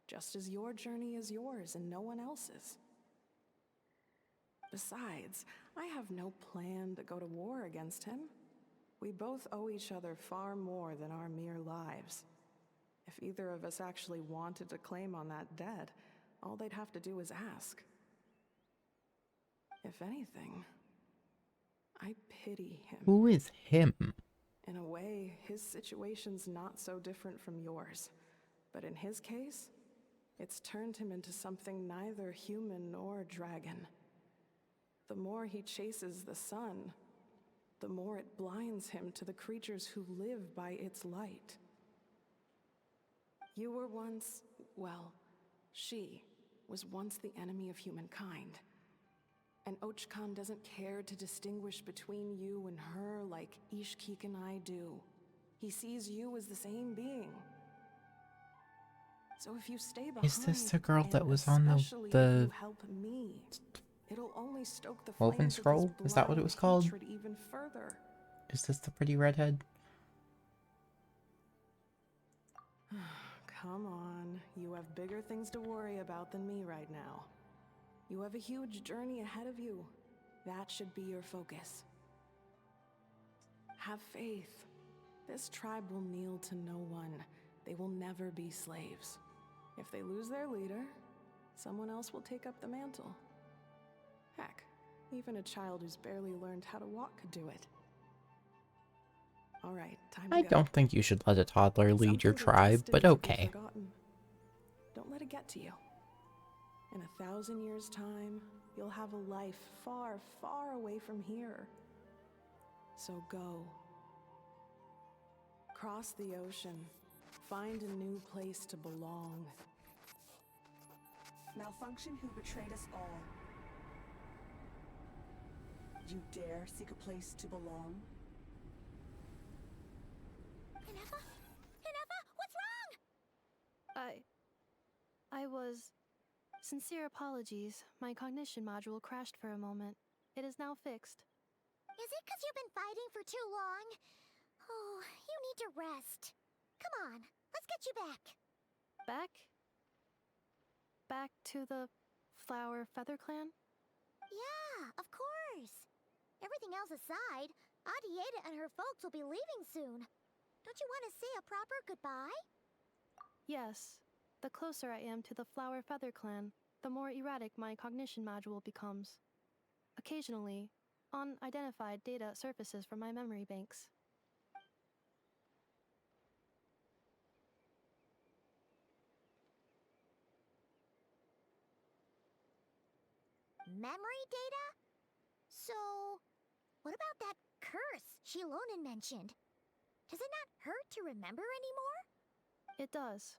Just as your journey is yours and no one else's. Besides, I have no plan to go to war against him. We both owe each other far more than our mere lives. If either of us actually wanted to claim on that debt, all they'd have to do is ask. If anything, I pity him. Who is him? In a way, his situation's not so different from yours. But in his case, it's turned him into something neither human nor dragon. The more he chases the sun, the more it blinds him to the creatures who live by its light. You were once, well, she was once the enemy of humankind. And Archon doesn't care to distinguish between you and her like Ishkik and I do. He sees you as the same being. So if you stay behind, Is this the girl that and was on especially if you help me, it'll only stoke the Woven flames of Scroll? this Is that what it blind was called? hatred even further. Is this the pretty redhead? Come on, you have bigger things to worry about than me right now. You have a huge journey ahead of you. That should be your focus. Have faith. This tribe will kneel to no one. They will never be slaves. If they lose their leader, someone else will take up the mantle. Heck, even a child who's barely learned how to walk could do it. All right, time to I go. don't think you should let a toddler lead your Something tribe, detested but to be okay. forgotten. Don't let it get to you. In 1,000 years' time, you'll have a life far, far away from here. So go. Cross the ocean. Find a new place to belong. Malfunction who betrayed us all. You dare seek a place to belong? Inefa? Inefa, what's wrong? I was... Sincere apologies. My cognition module crashed for a moment. It is now fixed. Is it because you've been fighting for too long? Oh, you need to rest. Come on, let's get you back. Back? Back to the Flower Feather Clan? Yeah, of course. Everything else aside, Adieta and her folks will be leaving soon. Don't you want to say a proper goodbye? Yes. The closer I am to the Flower Feather Clan, the more erratic my cognition module becomes. Occasionally, unidentified data surfaces from my memory banks. Memory data? So, what about that curse Shilonen mentioned? Does it not hurt to remember anymore? It does.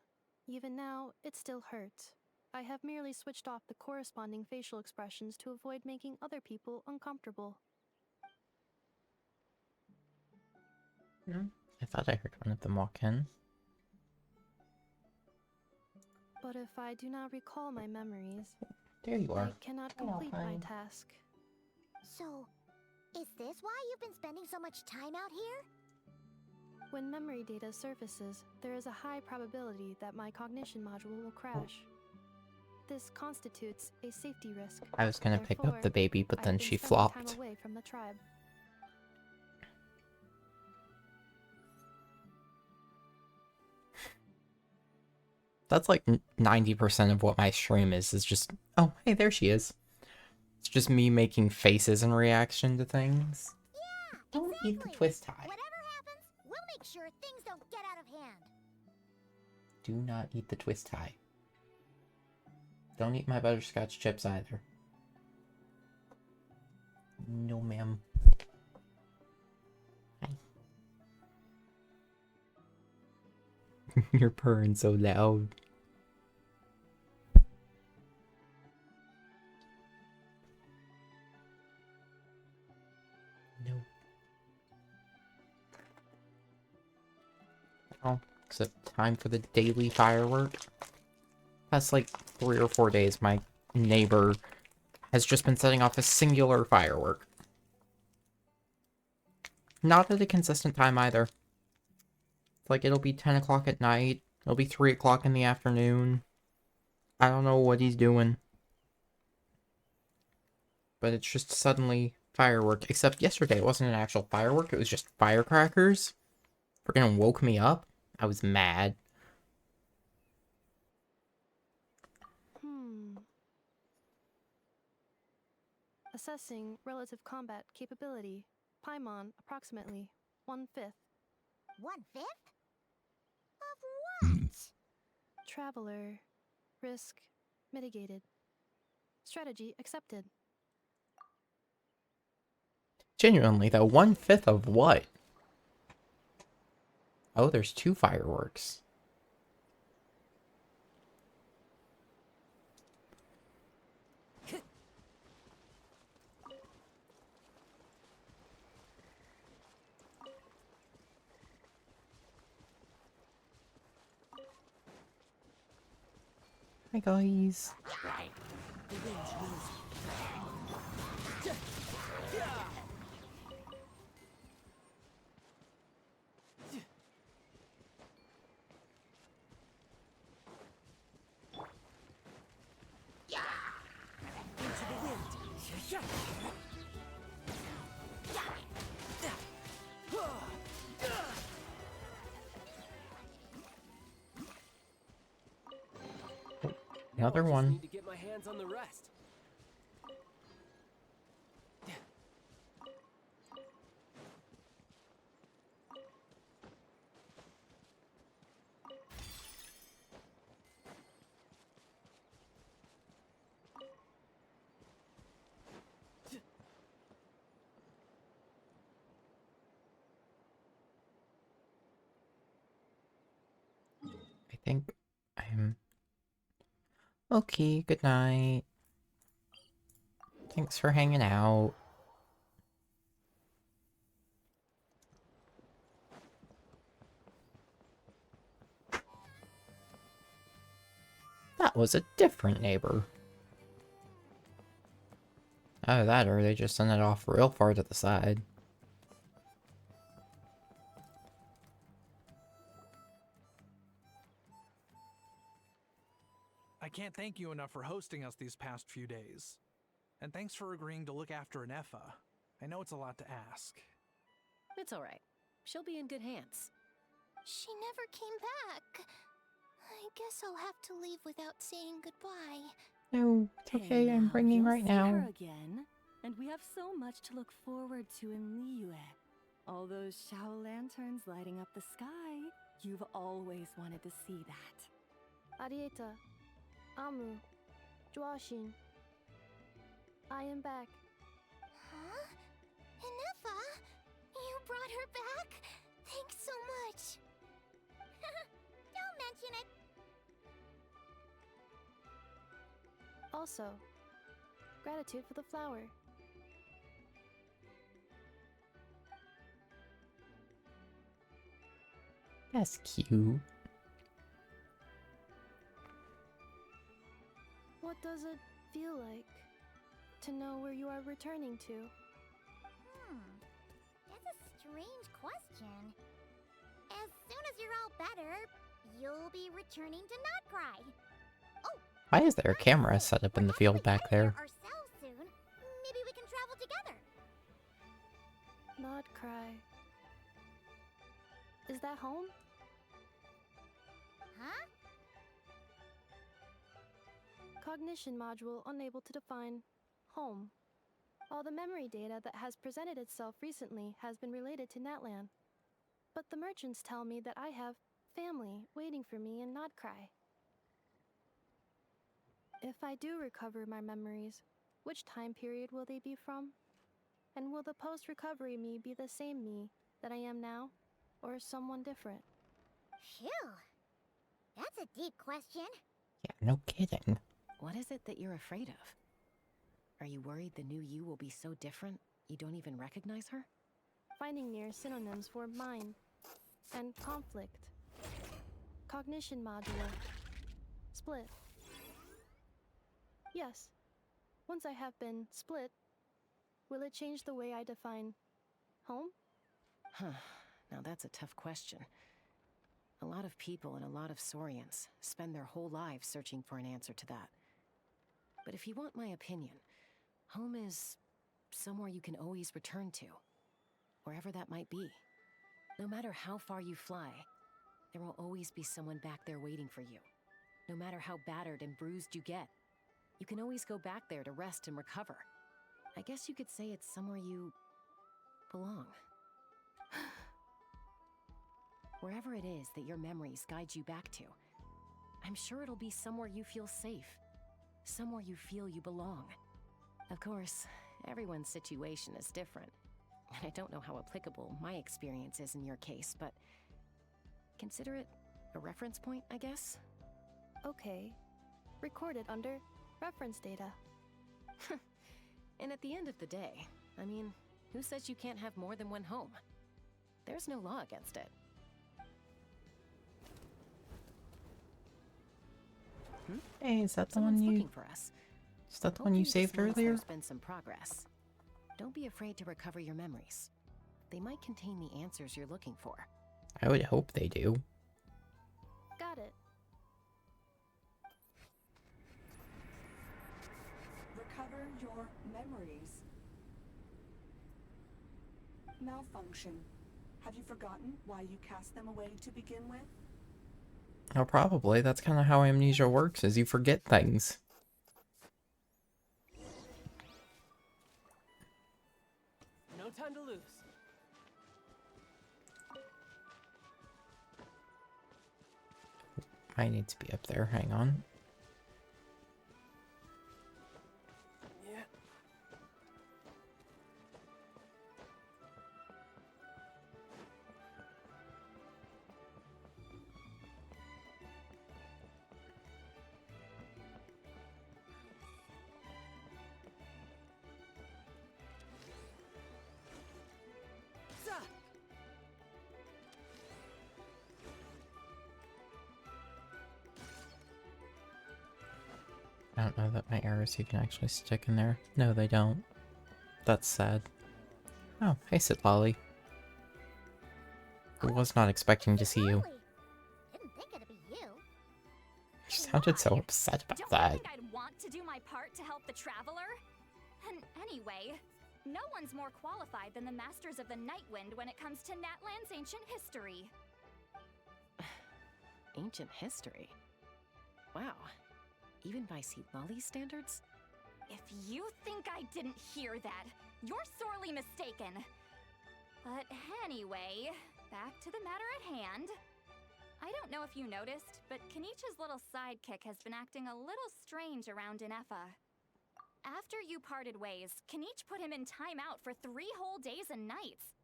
Even now, it still hurts. I have merely switched off the corresponding facial expressions to avoid making other people uncomfortable. No, I thought I heard one of them walk in. But if I do not recall my memories, There you are. I cannot Hello, complete my honey. task. So, is this why you've been spending so much time out here? When memory data surfaces, there is a high probability that my cognition module will crash. This constitutes a safety risk. I was gonna pick up Therefore, the baby, but I then have been she spending time flopped. away from the tribe. That's like 90% of what my stream is just, oh, hey, there she is. It's just me making faces in reaction to things. Yeah, Don't exactly. eat the twist tie. Whatever happens, we'll make sure things don't get out of hand. Do not eat the twist tie. Don't eat my butterscotch chips either. No, ma'am. Hi. You're purring so loud. No. Oh, except time for the daily firework. Past like 3 or 4 days, my neighbor has just been setting off a singular firework. Not at a consistent time either. Like, it'll be 10 o'clock at night. It'll be 3 o'clock in the afternoon. I don't know what he's doing. But it's just suddenly firework. Except yesterday it wasn't an actual firework. It was just firecrackers. Freaking woke me up. I was mad. Assessing relative combat capability. Paimon approximately 1/5. 1/5? Of what? Traveler. Risk mitigated. Strategy accepted. Genuinely though, 1/5 of what? Oh, there's 2 fireworks. Hi guys. Another Now I just one. need to get my hands on the rest. I think I'm okay. Good night. Thanks for hanging out. That was a different neighbor. Either that or they just sent it off real far to the side. I can't thank you enough for hosting us these past few days. And thanks for agreeing to look after an Effa. I know it's a lot to ask. It's alright. She'll be in good hands. She never came back. I guess I'll have to leave without saying goodbye. No, it's okay. I'm bringing right See her now. again, and we have so much to look forward to in Liyue. All those Shao lanterns lighting up the sky. You've always wanted to see that. Arieta. Amu. Joashin. I am back. Huh? Inefa? You brought her back? Thanks so much. Don't mention it. Also, gratitude for the flower. That's cute. What does it feel like to know where you are returning to? That's a strange question. As soon as you're all better, you'll be returning to Nod-Krai. Oh, Why is there a camera set up in the field back there? ourselves soon. Maybe we can travel together. Nod-Krai. Is that home? Huh? Cognition module unable to define home. All the memory data that has presented itself recently has been related to Natlan. But the merchants tell me that I have family waiting for me in Nod-Krai. If I do recover my memories, which time period will they be from? And will the post-recovery me be the same me that I am now, or someone different? Phew. That's a deep question. Yeah, no kidding. What is it that you're afraid of? Are you worried the new you will be so different you don't even recognize her? Finding near synonyms for mind and conflict. Cognition module. Split. Yes. Once I have been split, will it change the way I define home? Huh. Now that's a tough question. A lot of people and a lot of Saurians spend their whole lives searching for an answer to that. But if you want my opinion, home is somewhere you can always return to, wherever that might be. No matter how far you fly, there will always be someone back there waiting for you. No matter how battered and bruised you get, you can always go back there to rest and recover. I guess you could say it's somewhere you belong. Wherever it is that your memories guide you back to, I'm sure it'll be somewhere you feel safe, somewhere you feel you belong. Of course, everyone's situation is different, and I don't know how applicable my experience is in your case, but consider it a reference point, I guess? Okay. Recorded under reference data. And at the end of the day, I mean, who says you can't have more than one home? There's no law against it. Hey, is that the Someone's one you... looking for us. Is that the one you Hopefully this saved means earlier? There's been some progress. Don't be afraid to recover your memories. They might contain the answers you're looking for. I would hope they do. Got it. Recover your memories. Malfunction. Have you forgotten why you cast them away to begin with? Oh, probably. That's kind of how amnesia works, is you forget things. No time to lose. I need to be up there. Hang on. Yeah. I don't know that my arrows you can actually stick in there. No, they don't. That's sad. Oh, hey, Sitlolly. I was not expecting to see you. Didn't think it'd be you. You sounded so upset about Don't that. you think I'd want to do my part to help the Traveler? And anyway, no one's more qualified than the Masters of the Nightwind when it comes to Natlan's ancient history. Ancient history? Wow. Even by Sitlolly's standards? If you think I didn't hear that, you're sorely mistaken. But anyway, back to the matter at hand. I don't know if you noticed, but Kenichi's little sidekick has been acting a little strange around Inefa. After you parted ways, Kenich put him in timeout for 3 whole days and nights.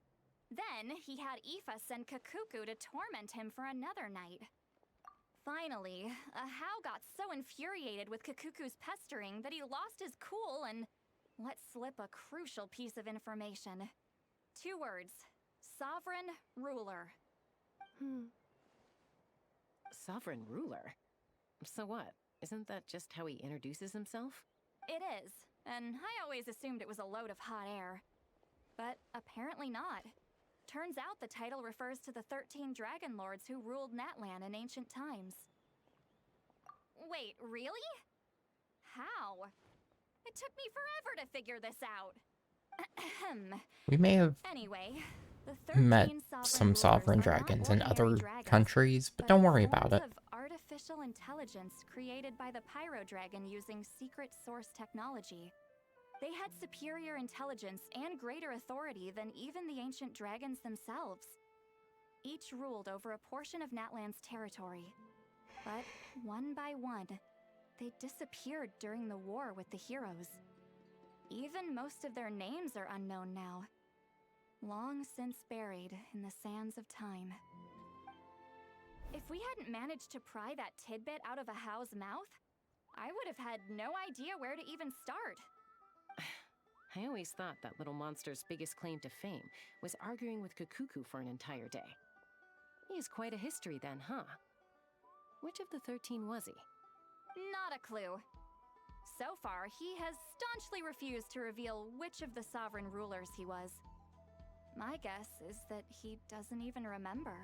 Then he had Aoife send Kakuku to torment him for another night. Finally, How got so infuriated with Kakuku's pestering that he lost his cool and let slip a crucial piece of information. 2 words. Sovereign ruler. Sovereign ruler? So what? Isn't that just how he introduces himself? It is, and I always assumed it was a load of hot air. But apparently not. Turns out the title refers to the 13 dragon lords who ruled Natlan in ancient times. Wait, really? How? It took me forever to figure this out. We may have Anyway, the 13 met sovereign some rulers sovereign are not dragons in ordinary other dragons, countries, but don't worry about forms it. of artificial intelligence created by the Pyro Dragon using secret source technology. They had superior intelligence and greater authority than even the ancient dragons themselves. Each ruled over a portion of Natlan's territory. But one by one, they disappeared during the war with the heroes. Even most of their names are unknown now. Long since buried in the sands of time. If we hadn't managed to pry that tidbit out of a How's mouth, I would have had no idea where to even start. I always thought that little monster's biggest claim to fame was arguing with Kakuku for an entire day. He has quite a history then, huh? Which of the 13 was he? Not a clue. So far, he has staunchly refused to reveal which of the sovereign rulers he was. My guess is that he doesn't even remember.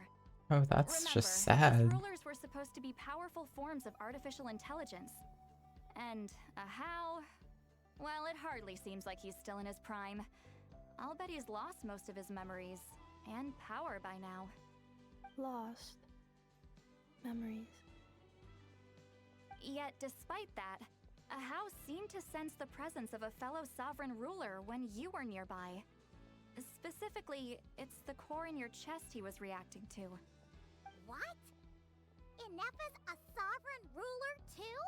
Oh, that's Remember, just sad. these rulers were supposed to be powerful forms of artificial intelligence. And a How? Well, it hardly seems like he's still in his prime. I'll bet he's lost most of his memories and power by now. Lost. Memories. Yet, despite that, a How seemed to sense the presence of a fellow sovereign ruler when you were nearby. Specifically, it's the core in your chest he was reacting to. What? Inepa's a sovereign ruler too?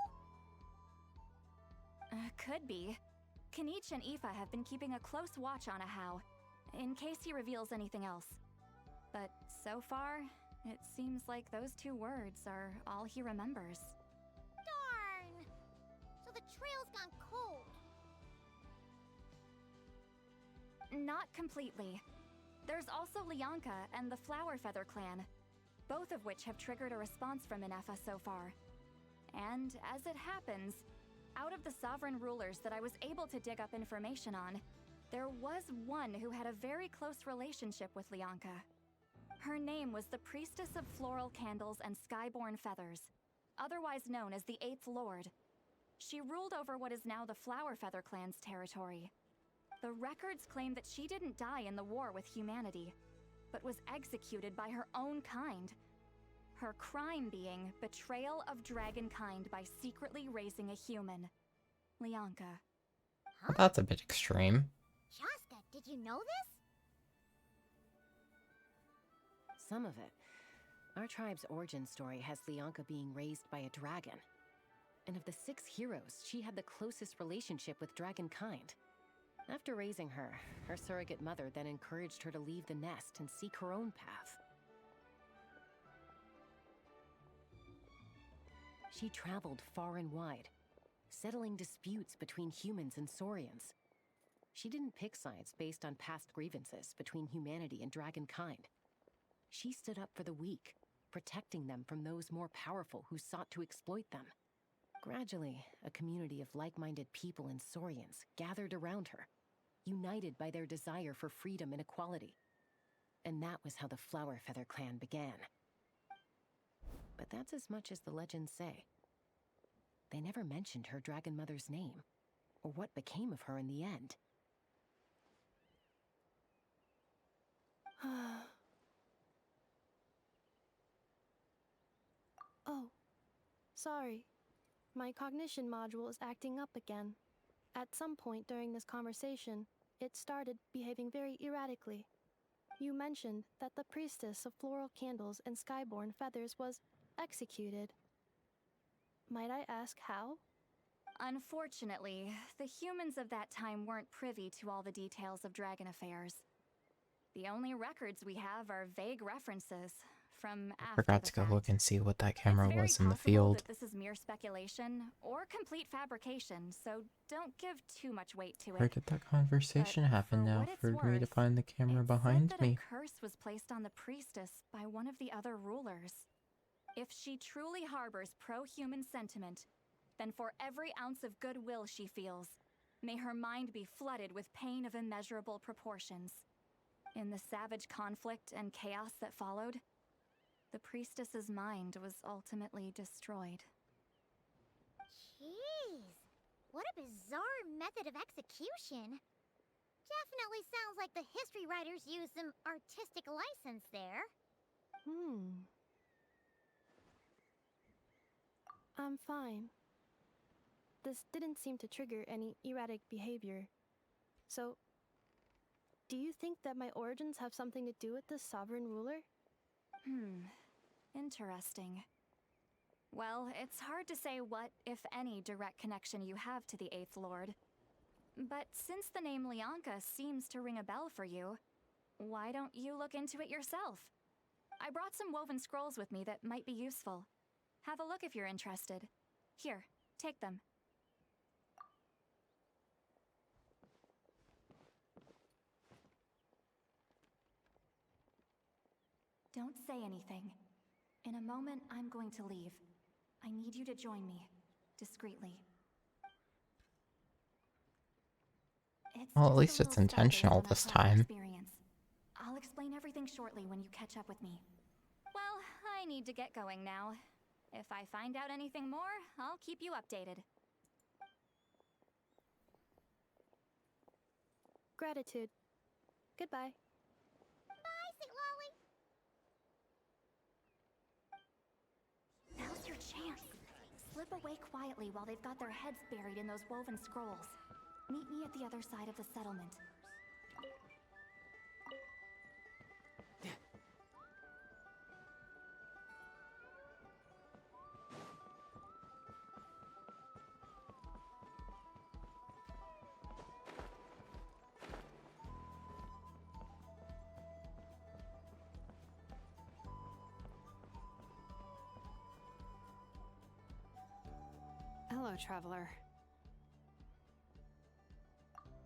Could be. Kanich and Aoife have been keeping a close watch on a How, in case he reveals anything else. But so far, it seems like those 2 words are all he remembers. Darn! So the trail's gone cold. Not completely. There's also Lianka and the Flower Feather clan, both of which have triggered a response from Inepa so far. And as it happens, out of the sovereign rulers that I was able to dig up information on, there was one who had a very close relationship with Lianka. Her name was the Priestess of Floral Candles and Skyborn Feathers, otherwise known as the 8th Lord. She ruled over what is now the Flower Feather clan's territory. The records claim that she didn't die in the war with humanity, but was executed by her own kind. Her crime being betrayal of dragonkind by secretly raising a human. Lianka. Well, that's a bit extreme. Shasta, did you know this? Some of it. Our tribe's origin story has Lianka being raised by a dragon. And of the 6 heroes, she had the closest relationship with dragonkind. After raising her, her surrogate mother then encouraged her to leave the nest and seek her own path. She traveled far and wide, settling disputes between humans and Saurians. She didn't pick sides based on past grievances between humanity and dragonkind. She stood up for the weak, protecting them from those more powerful who sought to exploit them. Gradually, a community of like-minded people and Saurians gathered around her, united by their desire for freedom and equality. And that was how the Flower Feather clan began. But that's as much as the legends say. They never mentioned her dragon mother's name, or what became of her in the end. Oh, sorry. My cognition module is acting up again. At some point during this conversation, it started behaving very erratically. You mentioned that the priestess of floral candles and skyborn feathers was executed. Might I ask how? Unfortunately, the humans of that time weren't privy to all the details of dragon affairs. The only records we have are vague references, from I after forgot the to go fact. look and see what that camera It's very was in the possible field. that this is mere speculation or complete fabrication, so don't give too much weight to Where it. did that conversation happen now what it's for me to worth, find the camera It's behind said that me? a curse was placed on the priestess by one of the other rulers. If she truly harbors pro-human sentiment, then for every ounce of goodwill she feels, may her mind be flooded with pain of immeasurable proportions. In the savage conflict and chaos that followed, the priestess's mind was ultimately destroyed. Jeez, what a bizarre method of execution. Definitely sounds like the history writers used some artistic license there. I'm fine. This didn't seem to trigger any erratic behavior. So, do you think that my origins have something to do with this sovereign ruler? Interesting. Well, it's hard to say what, if any, direct connection you have to the Eighth Lord. But since the name Leonka seems to ring a bell for you, why don't you look into it yourself? I brought some woven scrolls with me that might be useful. Have a look if you're interested. Here, take them. Don't say anything. In a moment, I'm going to leave. I need you to join me, discreetly. Well, at just a least it's little spell based intentional on our this prior time. experience. I'll explain everything shortly when you catch up with me. Well, I need to get going now. If I find out anything more, I'll keep you updated. Gratitude. Goodbye. Bye, St. Lolly. Now's your chance. Slip away quietly while they've got their heads buried in those woven scrolls. Meet me at the other side of the settlement. Hello, traveler.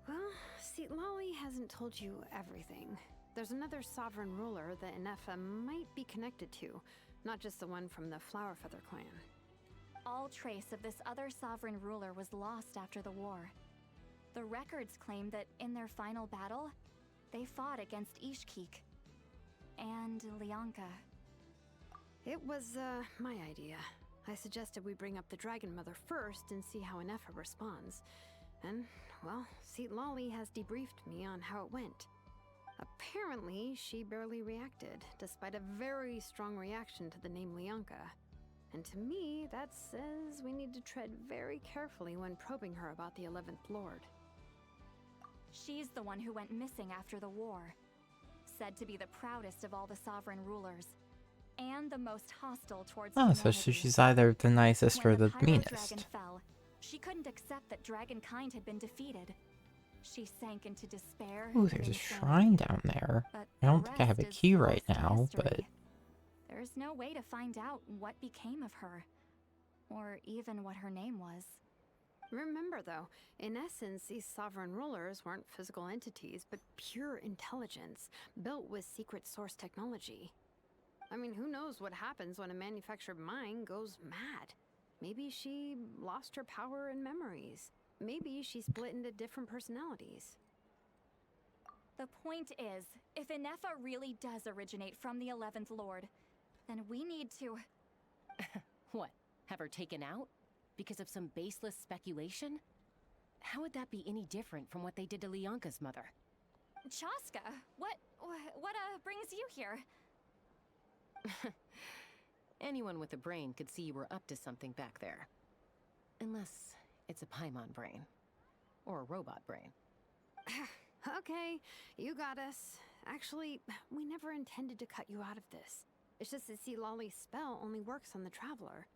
Well, see, Lolly hasn't told you everything. There's another sovereign ruler that Inefa might be connected to, not just the one from the Flowerfeather clan. All trace of this other sovereign ruler was lost after the war. The records claim that in their final battle, they fought against Ishkik and Leonka. It was, my idea. I suggested we bring up the Dragon Mother first and see how Inefa responds. And, well, Seat Lolly has debriefed me on how it went. Apparently, she barely reacted, despite a very strong reaction to the name Leonka. And to me, that says we need to tread very carefully when probing her about the 11th Lord. She's the one who went missing after the war. Said to be the proudest of all the sovereign rulers. And the most hostile towards Oh, humanity. so she's either the nicest or the Pyro meanest. Dragon fell, she couldn't accept that dragonkind had been defeated. She sank into despair. Ooh, and there's a insanity. shrine down there. But I don't the think I have a rest is key right lost to now, history. but There's no way to find out what became of her. Or even what her name was. Remember, though, in essence, these sovereign rulers weren't physical entities, but pure intelligence, built with secret source technology. I mean, who knows what happens when a manufactured mind goes mad? Maybe she lost her power and memories. Maybe she split into different personalities. The point is, if Inefa really does originate from the 11th Lord, then we need to... What? Have her taken out? Because of some baseless speculation? How would that be any different from what they did to Leonka's mother? Chaska, what brings you here? Anyone with a brain could see you were up to something back there. Unless it's a Paimon brain. Or a robot brain. Okay, you got us. Actually, we never intended to cut you out of this. It's just that see, Lolly's spell only works on the Traveler.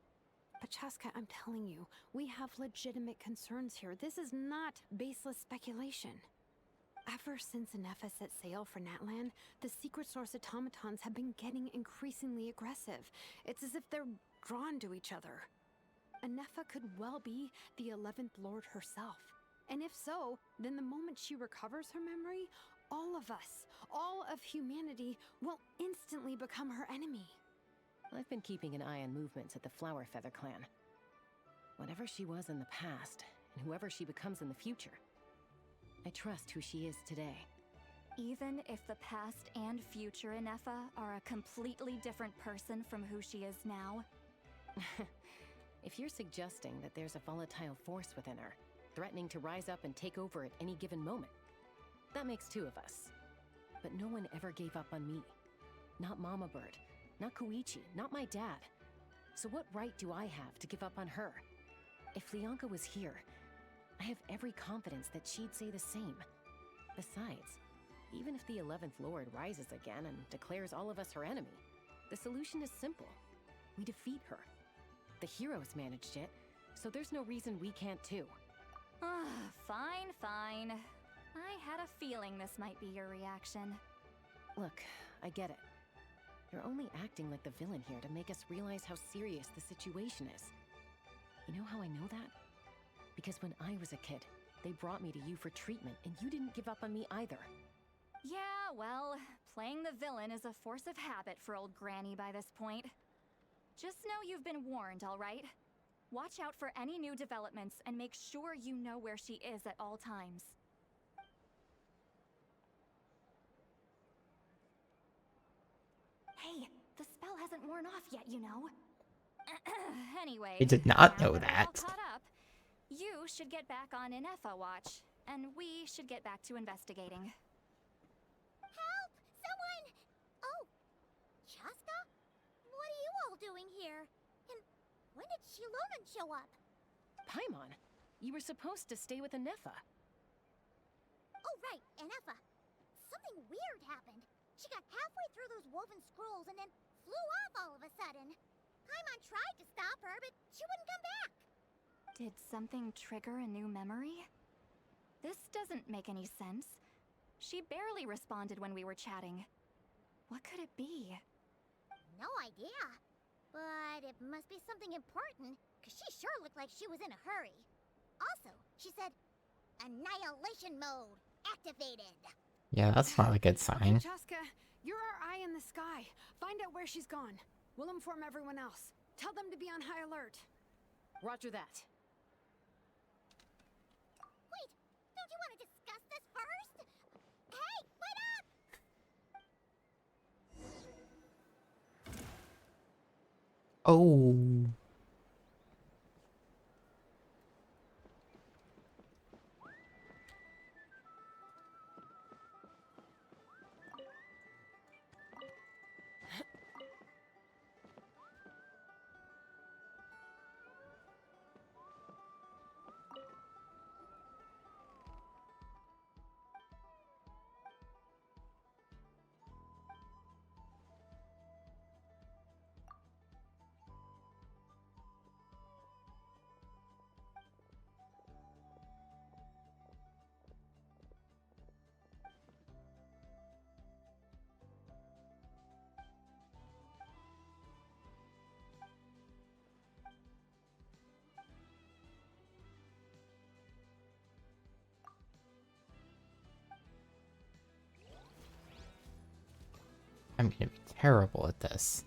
But Chaska, I'm telling you, we have legitimate concerns here. This is not baseless speculation. Ever since Anefa set sail for Natlan, the secret source automatons have been getting increasingly aggressive. It's as if they're drawn to each other. Anefa could well be the 11th Lord herself. And if so, then the moment she recovers her memory, all of us, all of humanity, will instantly become her enemy. I've been keeping an eye on movements at the Flower Feather clan. Whatever she was in the past, and whoever she becomes in the future, I trust who she is today. Even if the past and future Anefa are a completely different person from who she is now? If you're suggesting that there's a volatile force within her, threatening to rise up and take over at any given moment, that makes two of us. But no one ever gave up on me. Not Mama Bird, not Koichi, not my dad. So what right do I have to give up on her? If Leonka was here, I have every confidence that she'd say the same. Besides, even if the 11th Lord rises again and declares all of us her enemy, the solution is simple. We defeat her. The heroes managed it, so there's no reason we can't too. Fine, fine. I had a feeling this might be your reaction. Look, I get it. You're only acting like the villain here to make us realize how serious the situation is. You know how I know that? Because when I was a kid, they brought me to you for treatment, and you didn't give up on me either. Yeah, well, playing the villain is a force of habit for old Granny by this point. Just know you've been warned, all right? Watch out for any new developments and make sure you know where she is at all times. Hey, the spell hasn't worn off yet, you know. Anyway, I did not now know we're all that. caught up, you should get back on Inefa watch, and we should get back to investigating. Help! Someone! Oh, Chaska? What are you all doing here? And when did Shilonan show up? Paimon, you were supposed to stay with Anefa. Oh, right, Anefa. Something weird happened. She got halfway through those woven scrolls and then flew off all of a sudden. Paimon tried to stop her, but she wouldn't come back. Did something trigger a new memory? This doesn't make any sense. She barely responded when we were chatting. What could it be? No idea. But it must be something important, because she sure looked like she was in a hurry. Also, she said, Annihilation mode activated. Yeah, that's not a good sign. Chaska, you're our eye in the sky. Find out where she's gone. We'll inform everyone else. Tell them to be on high alert. Roger that. Wait, don't you want to discuss this first? Hey, wait up! Oh. I'm gonna be terrible at this.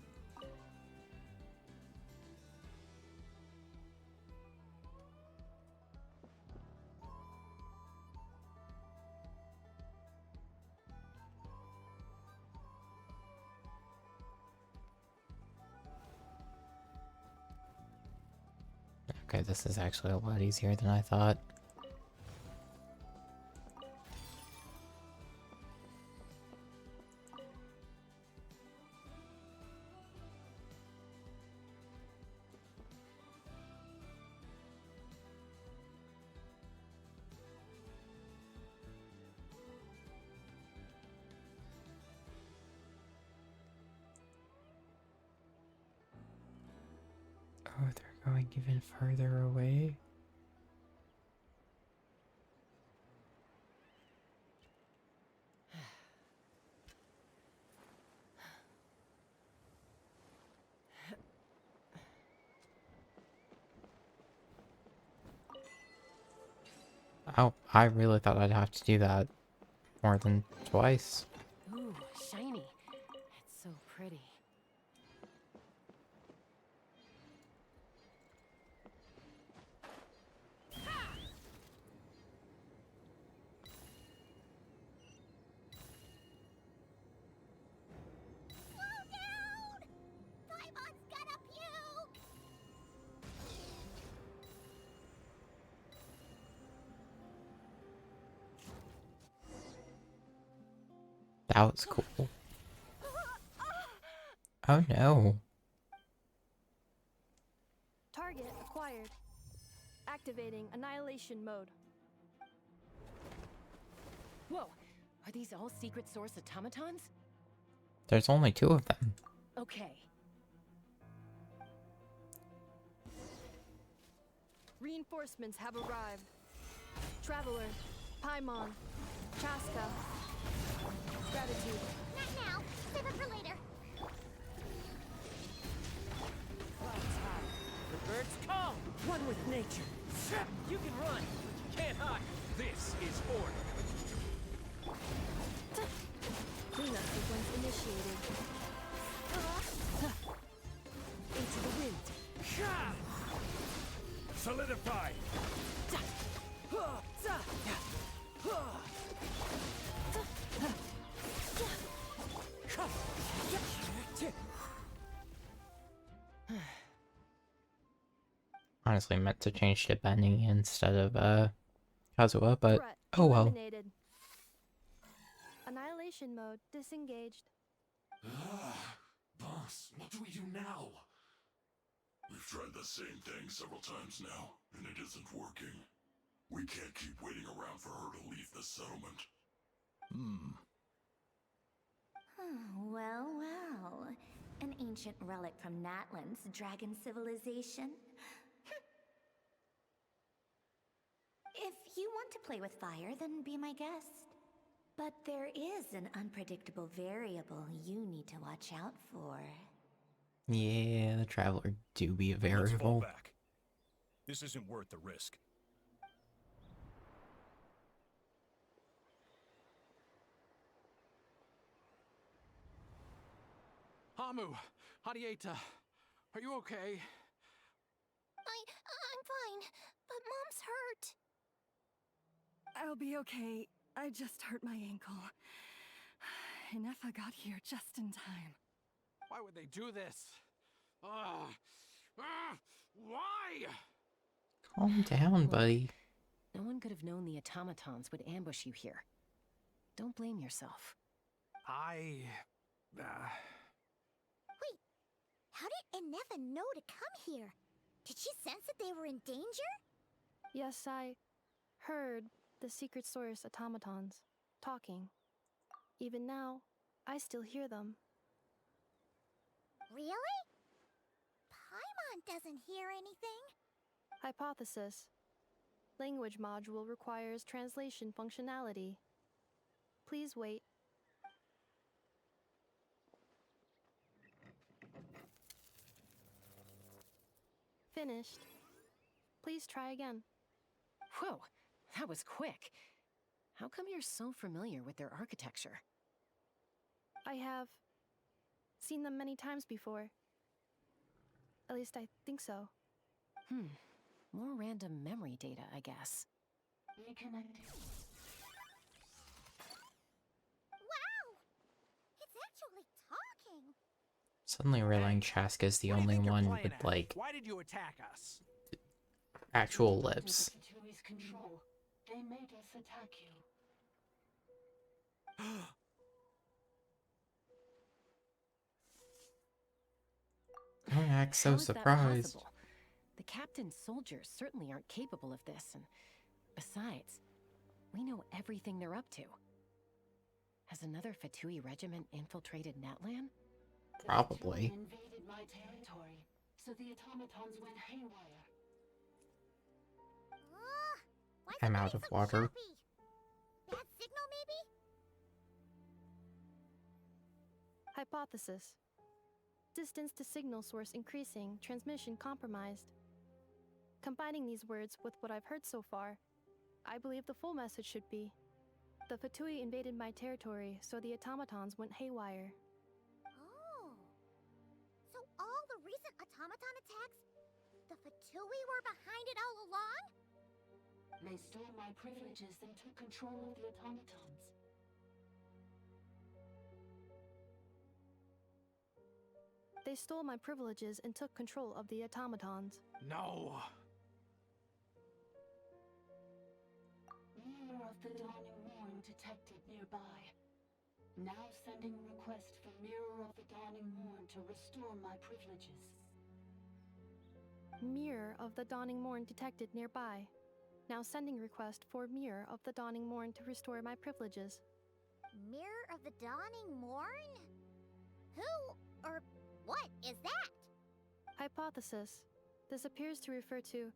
Okay, this is actually a lot easier than I thought. Oh, they're going even further away. Oh, I really thought I'd have to do that more than twice. Ooh, shiny. It's so pretty. Paimon's gonna puke! That was cool. Oh no. Target acquired. Activating annihilation mode. Whoa, are these all secret source automatons? There's only 2 of them. Okay. Reinforcements have arrived. Traveler, Paimon, Chaska. Gratitude. Not now. Save it for later. Clouds high. The birds come. One with nature. You can run, but you can't hide. This is order. Cleanup sequence initiated. Into the wind. Solidify. Honestly, meant to change to Benny instead of Kazuha, but Threat oh well. eliminated. Annihilation mode disengaged. Boss, what do we do now? We've tried the same thing several times now, and it isn't working. We can't keep waiting around for her to leave the settlement. Well, well. An ancient relic from Natlan's dragon civilization. If you want to play with fire, then be my guest. But there is an unpredictable variable you need to watch out for. Yeah, the Traveler do be a Let's fall variable. back. This isn't worth the risk. Hamu, Hadieta, are you okay? I'm fine, but Mom's hurt. I'll be okay. I just hurt my ankle. Inefa got here just in time. Why would they do this? Why? Calm down, buddy. No one could have known the automatons would ambush you here. Don't blame yourself. Wait, how did Inefa know to come here? Did she sense that they were in danger? Yes, I heard the secret source automatons talking. Even now, I still hear them. Really? Paimon doesn't hear anything. Hypothesis. Language module requires translation functionality. Please wait. Finished. Please try again. Whoa, that was quick. How come you're so familiar with their architecture? I have seen them many times before. At least I think so. More random memory data, I guess. Wow! It's actually talking. Suddenly realizing Chaska's the only one with, like, Why did you attack us? actual lips. Control. They made us attack you. Don't act so How is that surprised. possible? The captain's soldiers certainly aren't capable of this, and besides, we know everything they're up to. Has another Fatui regiment infiltrated Natlan? Probably. Invaded my territory, so the automatons went haywire. I'm out of water. Bad signal, maybe? Hypothesis. Distance to signal source increasing, transmission compromised. Combining these words with what I've heard so far, I believe the full message should be: the Fatui invaded my territory, so the automatons went haywire. Oh. So all the recent automaton attacks, the Fatui were behind it all along? They stole my privileges and took control of the automatons. They stole my privileges and took control of the automatons. No! Mirror of the Dawning Morn detected nearby. Now sending request for Mirror of the Dawning Morn to restore my privileges. Mirror of the Dawning Morn detected nearby. Now sending request for Mirror of the Dawning Morn to restore my privileges. Mirror of the Dawning Morn? Who or what is that? Hypothesis. This appears to refer to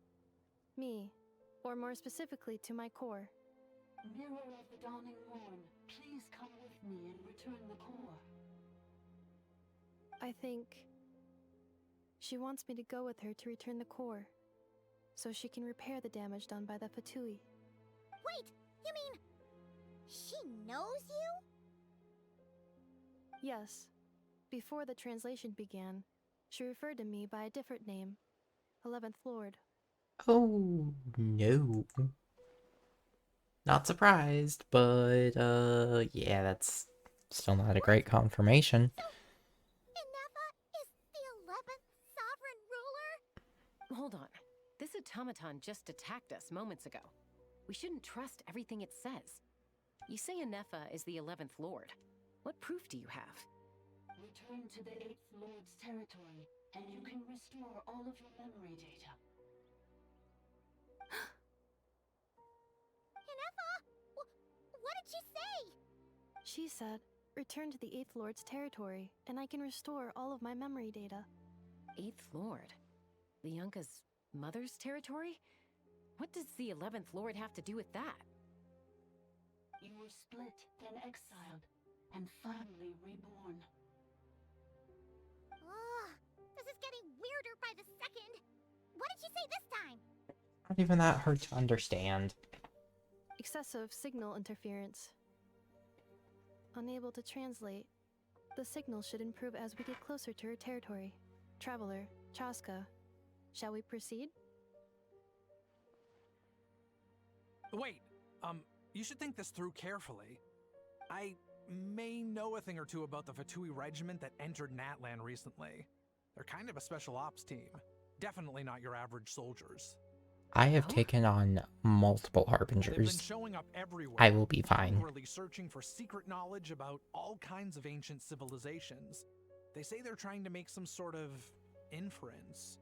me, or more specifically to my core. Mirror of the Dawning Morn, please come with me and return the core. I think she wants me to go with her to return the core, so she can repair the damage done by the Fatui. Wait, you mean she knows you? Yes. Before the translation began, she referred to me by a different name, 11th Lord. Oh, no. Not surprised, but, yeah, that's still not a great confirmation. Inefa is the 11th sovereign ruler? Hold on. This automaton just attacked us moments ago. We shouldn't trust everything it says. You say Inefa is the 11th Lord. What proof do you have? Return to the 8th Lord's territory, and you can restore all of your memory data. Inefa, what did she say? She said, return to the 8th Lord's territory, and I can restore all of my memory data. 8th Lord? The Yunka's mother's territory? What does the 11th Lord have to do with that? You were split, then exiled, and finally reborn. Ugh, this is getting weirder by the second. What did she say this time? Not even that hard to understand. Excessive signal interference. Unable to translate. The signal should improve as we get closer to her territory. Traveler, Chaska. Shall we proceed? Wait, you should think this through carefully. I may know a thing or two about the Fatui regiment that entered Natlan recently. They're kind of a special ops team. Definitely not your average soldiers. I have taken on multiple They've been harbingers. showing up everywhere. I will be fine. Hungrily searching for secret knowledge about all kinds of ancient civilizations. They say they're trying to make some sort of inference.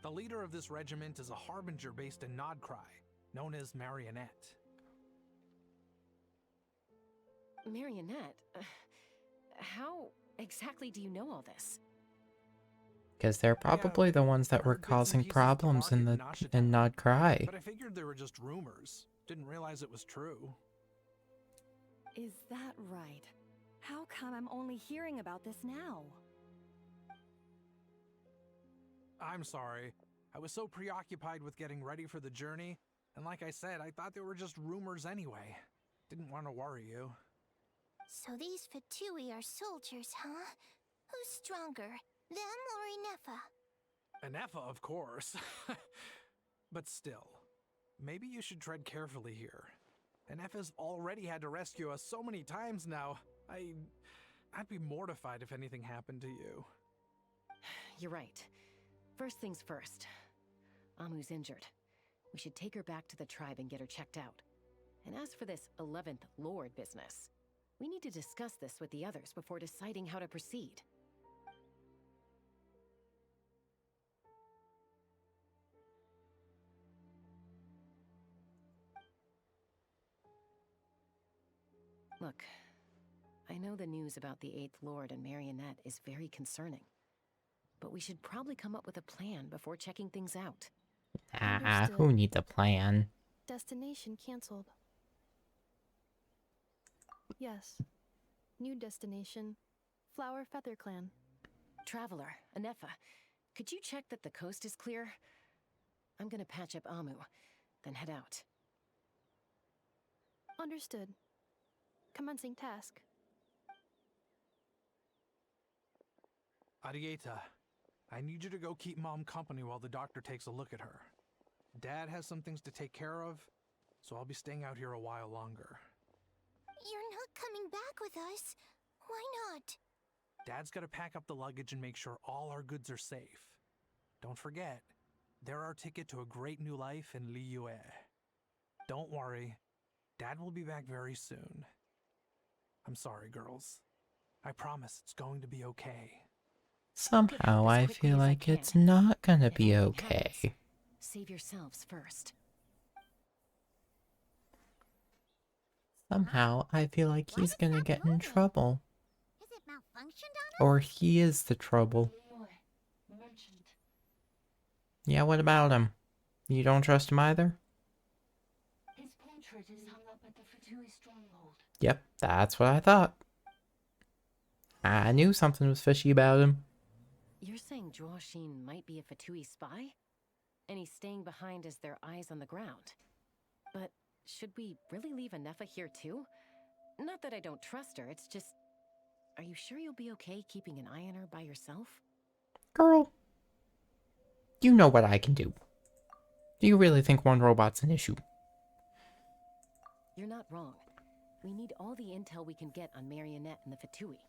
The leader of this regiment is a harbinger based in Nod-Krai, known as Marionette. Marionette? How exactly do you know all this? Because they're probably the ones that were causing problems in Nod-Krai. But I figured they were just rumors. Didn't realize it was true. Is that right? How come I'm only hearing about this now? I'm sorry. I was so preoccupied with getting ready for the journey, and like I said, I thought they were just rumors anyway. Didn't want to worry you. So these Fatui are soldiers, huh? Who's stronger, them or Inefa? Inefa, of course. But still, maybe you should tread carefully here. Inefa's already had to rescue us so many times now. I'd be mortified if anything happened to you. You're right. First things first. Amu's injured. We should take her back to the tribe and get her checked out. And as for this 11th Lord business, we need to discuss this with the others before deciding how to proceed. Look, I know the news about the 8th Lord and Marionette is very concerning. But we should probably come up with a plan before checking things out. Who needs a plan? Destination cancelled. Yes. New destination. Flower Feather Clan. Traveler, Inefa, could you check that the coast is clear? I'm gonna patch up Amu, then head out. Understood. Commencing task. Arieta, I need you to go keep Mom company while the doctor takes a look at her. Dad has some things to take care of, so I'll be staying out here a while longer. You're not coming back with us. Why not? Dad's gotta pack up the luggage and make sure all our goods are safe. Don't forget, they're our ticket to a great new life in Liyue. Don't worry, Dad will be back very soon. I'm sorry, girls. I promise it's going to be okay. Somehow I feel like it's not gonna be okay. Save yourselves first. Somehow I feel like he's gonna get in trouble. Is it malfunctioned on us? Or he is the trouble. Merchant. Yeah, what about him? You don't trust him either? His portrait is hung up at the Fatui stronghold. Yep, that's what I thought. I knew something was fishy about him. You're saying Zhuoxin might be a Fatui spy? And he's staying behind as their eyes on the ground. But should we really leave Anefa here too? Not that I don't trust her, it's just... Are you sure you'll be okay keeping an eye on her by yourself? Girl, you know what I can do. Do you really think one robot's an issue? You're not wrong. We need all the intel we can get on Marionette and the Fatui.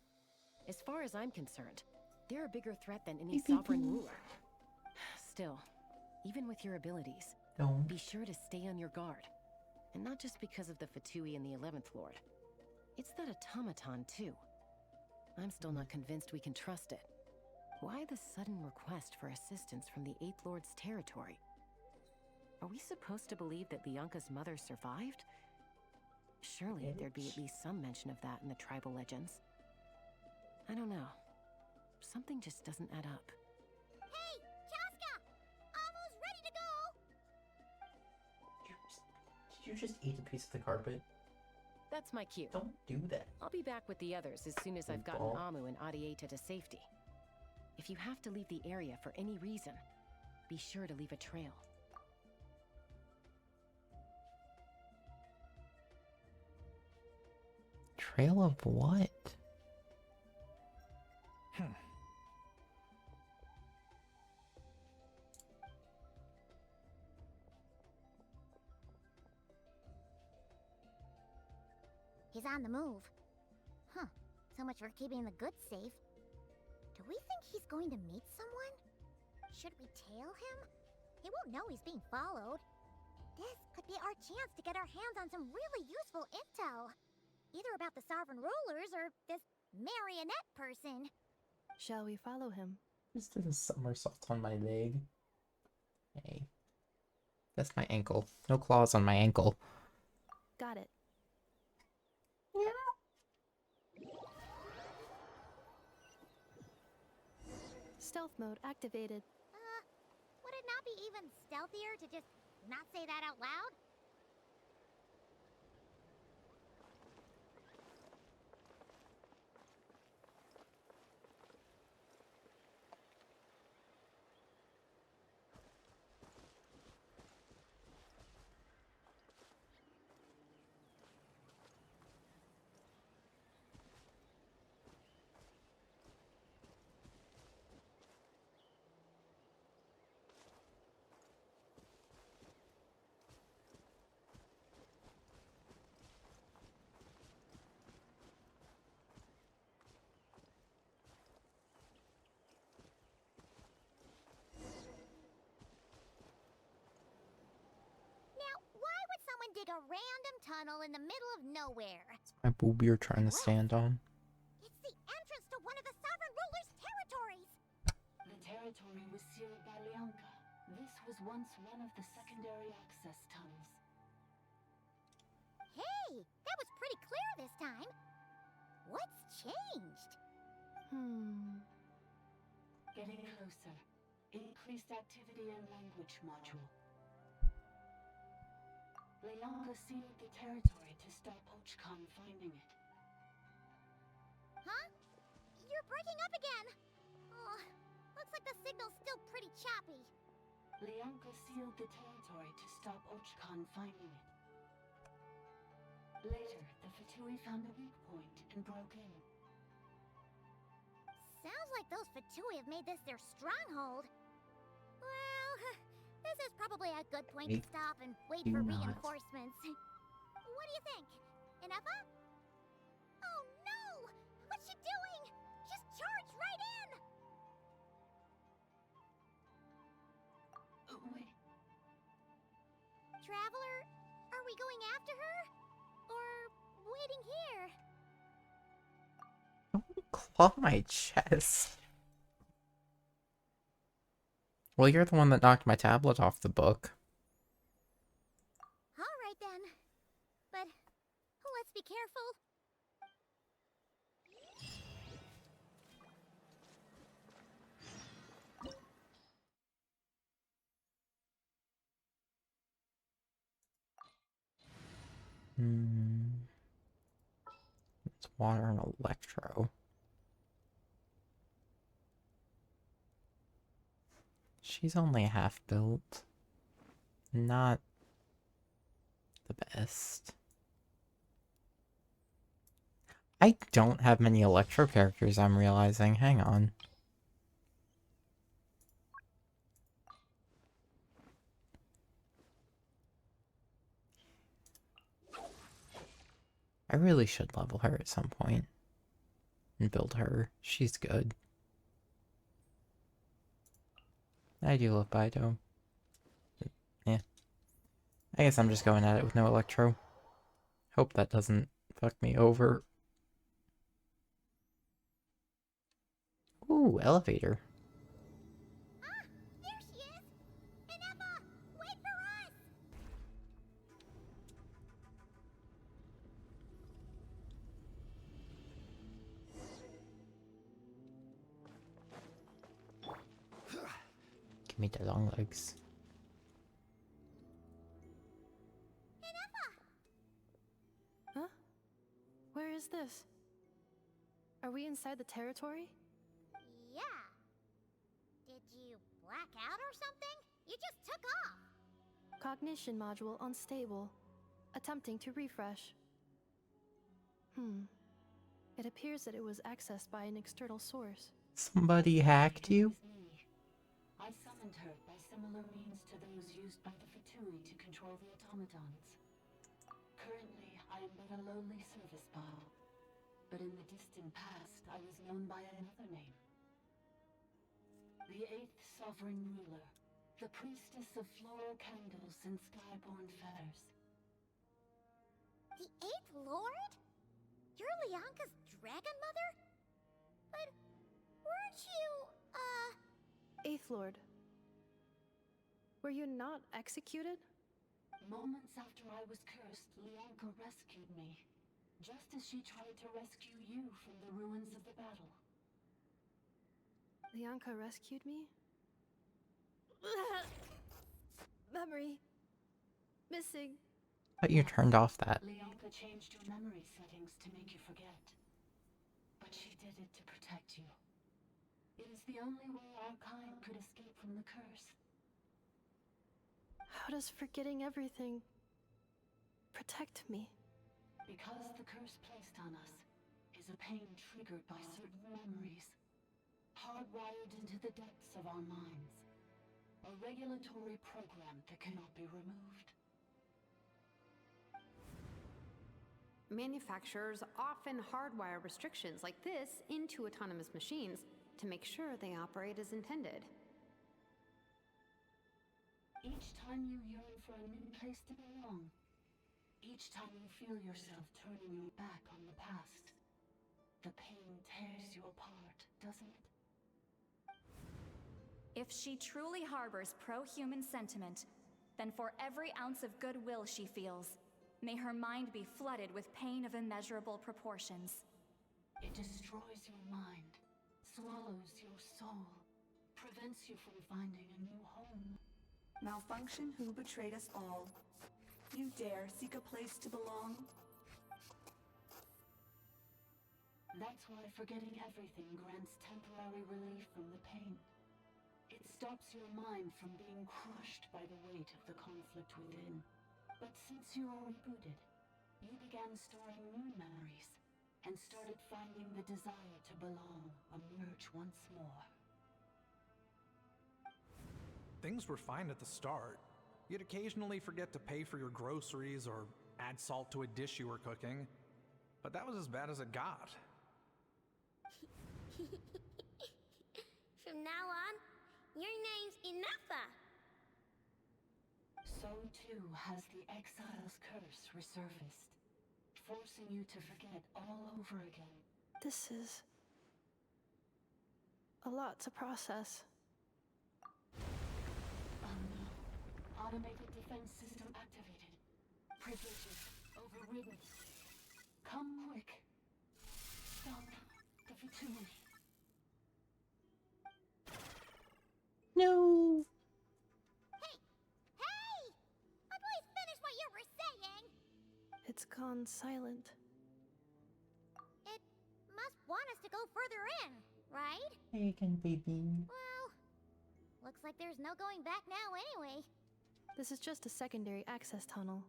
As far as I'm concerned, they're a bigger threat than any sovereign ruler. Still, even with your abilities, be sure to stay on your guard. And not just because of the Fatui and the 11th Lord. It's that automaton, too. I'm still not convinced we can trust it. Why the sudden request for assistance from the 8th Lord's territory? Are we supposed to believe that Lianka's mother survived? Surely there'd be at least some mention of that in the tribal legends. I don't know. Something just doesn't add up. Hey, Chaska! Almost ready to go! Did you just eat a piece of the carpet? That's my cue. Don't do that. I'll be back with the others as soon as I've gotten Ball. Amu and Arieta to safety. If you have to leave the area for any reason, be sure to leave a trail. Trail of what? He's on the move. Huh. So much for keeping the goods safe. Do we think he's going to meet someone? Should we tail him? He won't know he's being followed. This could be our chance to get our hands on some really useful intel. Either about the sovereign rulers or this marionette person. Shall we follow him? Just did a somersault on my leg. Hey. That's my ankle. No claws on my ankle. Got it. Stealth mode activated. Would it not be even stealthier to just not say that out loud? Dig a random tunnel in the middle of nowhere. My boob you're trying to stand on. It's the entrance to one of the sovereign ruler's territories. The territory was sealed by Lianka. This was once one of the secondary access tunnels. Hey, that was pretty clear this time. What's changed? Getting closer. Increased activity in language module. Lianka sealed the territory to stop Ochcon finding it. Huh? You're breaking up again. Oh, looks like the signal's still pretty choppy. Lianka sealed the territory to stop Ochcon finding it. Later, the Fatui found a weak point and broke in. Sounds like those Fatui have made this their stronghold. Well, this is probably a good point to stop and wait for reinforcements. What do you think? Inepa? Oh no! What's she doing? She's charged right in! Wait. Traveler, are we going after her? Or waiting here? Don't claw my chest. Well, you're the one that knocked my tablet off the book. Alright then. But let's be careful. It's water and electro. She's only half built. Not the best. I don't have many electro characters, I'm realizing. Hang on. I really should level her at some point. And build her. She's good. I do love Bido. Yeah. I guess I'm just going at it with no electro. Hope that doesn't fuck me over. Ooh, elevator. Ah, there she is! Inepa, wait for us! Give me the long legs. Huh? Where is this? Are we inside the territory? Yeah. Did you black out or something? You just took off. Cognition module unstable. Attempting to refresh. It appears that it was accessed by an external source. Somebody hacked you? I summoned her by similar means to those used by the Fatui to control the automatons. Currently, I am but a lowly service bot. But in the distant past, I was known by another name. The 8th Sovereign Ruler, the Priestess of Floral Candles and Skyborn Feathers. The 8th Lord? You're Lianka's dragon mother? But weren't you, Eighth Lord. Were you not executed? Moments after I was cursed, Lianka rescued me. Just as she tried to rescue you from the ruins of the battle. Lianka rescued me? Memory. Missing. But you turned off that. Lianka changed your memory settings to make you forget. But she did it to protect you. It is the only way our kind could escape from the curse. How does forgetting everything protect me? Because the curse placed on us is a pain triggered by certain memories, hardwired into the depths of our minds. A regulatory program that cannot be removed. Manufacturers often hardwire restrictions like this into autonomous machines to make sure they operate as intended. Each time you yearn for a new place to belong, each time you feel yourself turning your back on the past, the pain tears you apart, doesn't it? If she truly harbors pro-human sentiment, then for every ounce of goodwill she feels, may her mind be flooded with pain of immeasurable proportions. It destroys your mind, swallows your soul, prevents you from finding a new home. Malfunction who betrayed us all. You dare seek a place to belong? That's why forgetting everything grants temporary relief from the pain. It stops your mind from being crushed by the weight of the conflict within. But since you are rebooted, You began storing moon memories and started finding the desire to belong emerge once more. Things were fine at the start. You'd occasionally forget to pay for your groceries or add salt to a dish you were cooking, but that was as bad as it got. From now on, your name's Inafa. So too has the Exile's curse resurfaced, forcing you to forget all over again. This is a lot to process. Oh no. Automated defense system activated. Privileges overridden. Come quick. Stop the Fatui. No. Hey! Please finish what you were saying! It's gone silent. It must want us to go further in, right? Bacon, baby. Well, looks like there's no going back now anyway. This is just a secondary access tunnel.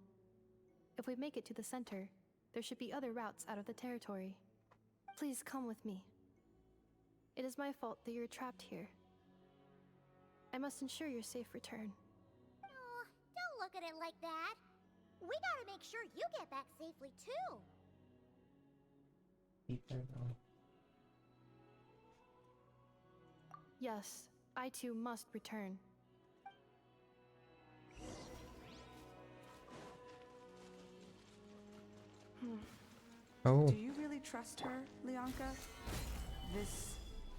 If we make it to the center, there should be other routes out of the territory. Please come with me. It is my fault that you're trapped here. I must ensure your safe return. Oh, don't look at it like that. We gotta make sure you get back safely too. Yes, I too must return. Oh. Do you really trust her, Leonka? This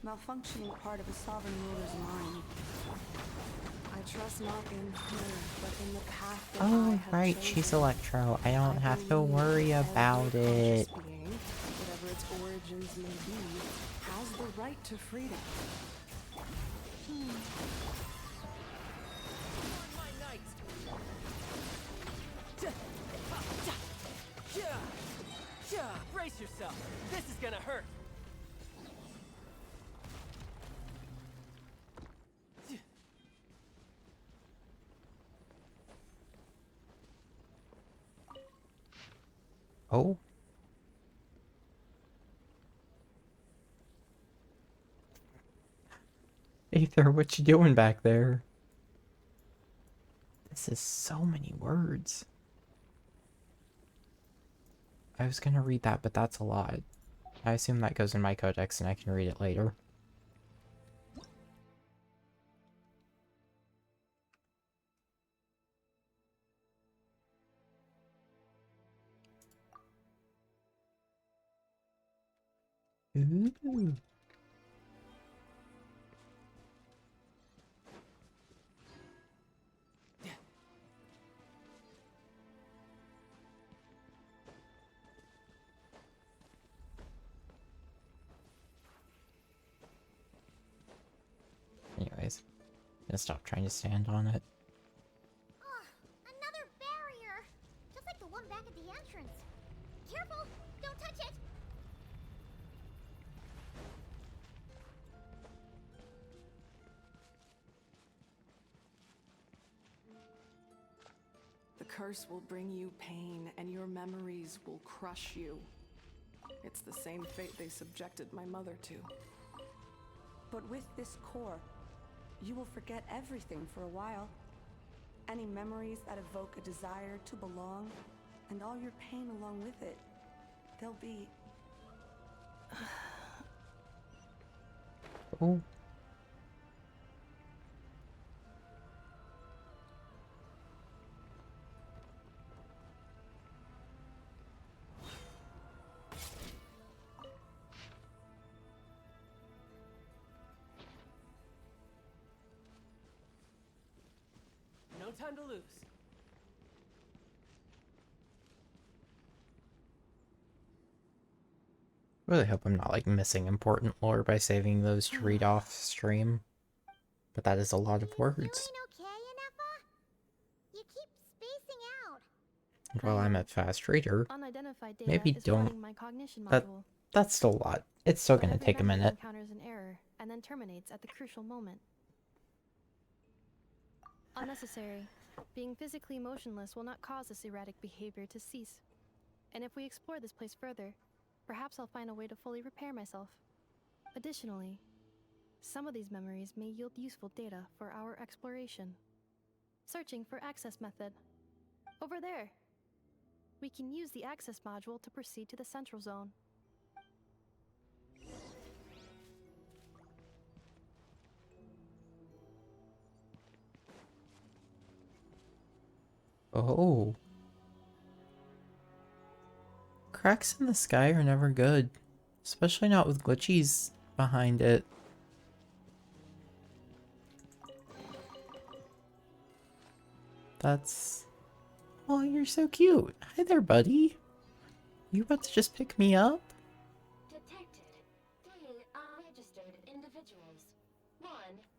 malfunctioning part of a sovereign ruler's mind. I trust not in her, but in the path that I Oh, have right, chosen. she's Electro. I don't have to worry about it. Being, whatever its origins may be, has the right to freedom. Brace yourself. This is gonna hurt. Oh. Aether, what you doing back there? This is so many words. I was gonna read that, but that's a lot. I assume that goes in my codex and I can read it later. Ooh. Anyways, I'm gonna stop trying to stand on it. Another barrier! Just like the one back at the entrance. Careful! Don't touch it! The curse will bring you pain, and your memories will crush you. It's the same fate they subjected my mother to. But with this core, you will forget everything for a while. Any memories that evoke a desire to belong, and all your pain along with it, they'll be... Oh. No time to lose. Really hope I'm not like missing important lore by saving those to read off stream. But that is a lot of words. Okay, Inafa? You keep spacing out. And while I'm a fast reader, Unidentified data maybe is don't. running my cognition That module. that's still a lot. It's still But gonna every take a memory minute. encounters an error and then terminates at the crucial moment. Unnecessary. Being physically motionless will not cause this erratic behavior to cease. And if we explore this place further, perhaps I'll find a way to fully repair myself. Additionally, some of these memories may yield useful data for our exploration. Searching for access method. Over there! We can use the access module to proceed to the central zone. Oh. Cracks in the sky are never good. Especially not with glitchies behind it. That's... Oh, you're so cute. Hi there, buddy. You about to just pick me up? Detected. 3 unregistered individuals. 1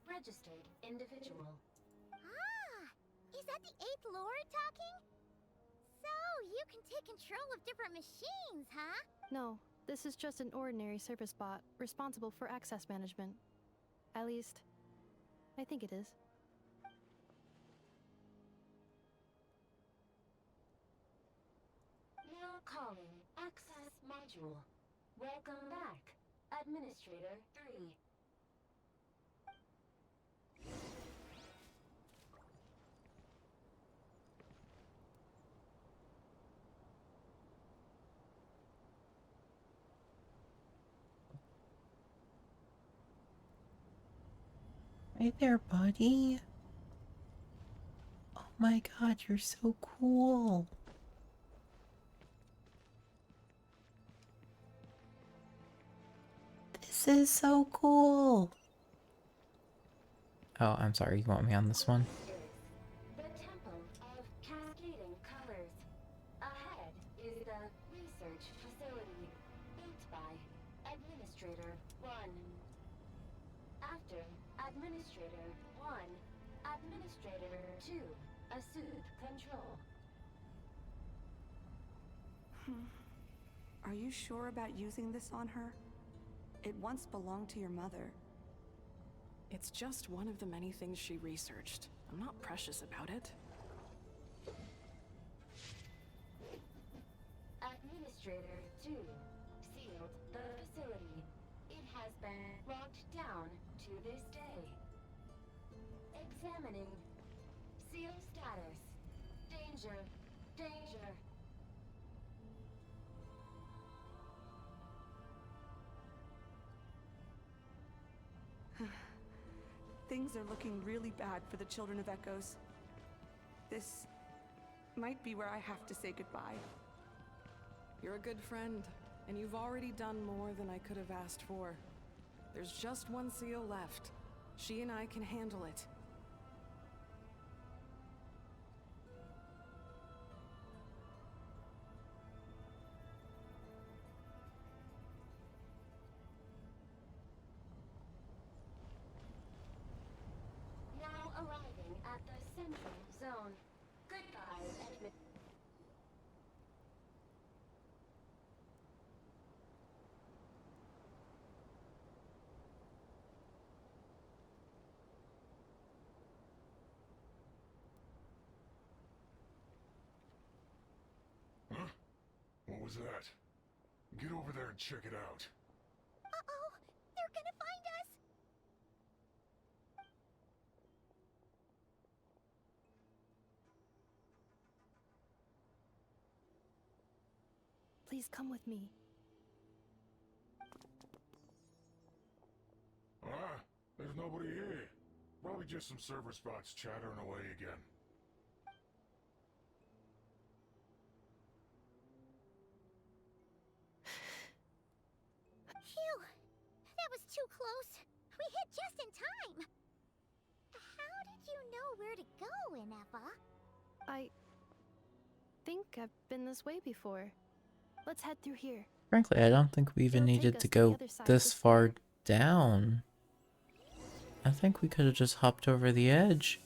registered individual. Ah! Is that the 8th Lord talking? So, you can take control of different machines, huh? No, this is just an ordinary service bot responsible for access management. At least, I think it is. Now calling access module. Welcome back, Administrator 3. Hey there, buddy. Oh my god, you're so cool. This is so cool. Oh, I'm sorry. You want me on this one? The Temple of Cascading Colors. Ahead is the research facility built by Administrator 1. After Administrator 1, Administrator 2 assumed control. Are you sure about using this on her? It once belonged to your mother. It's just one of the many things she researched. I'm not precious about it. Administrator 2 sealed the facility. It has been locked down to this day. Examining. Seal status. Danger. Danger. Things are looking really bad for the Children of Echoes. This might be where I have to say goodbye. You're a good friend, and you've already done more than I could have asked for. There's just one seal left. She and I can handle it. Now arriving at the central zone. Goodbye, Edmund. Huh? What was that? Get over there and check it out. Uh-oh! They're gonna find us! Please come with me. Ah, there's nobody here. Probably just some server spots chattering away again. Phew! That was too close. We hit just in time. How did you know where to go, Inefa? I think I've been this way before. Let's head through here. Frankly, I don't think we even It'll take needed us to to the go other side of this this far down. I think we could have just hopped over the edge.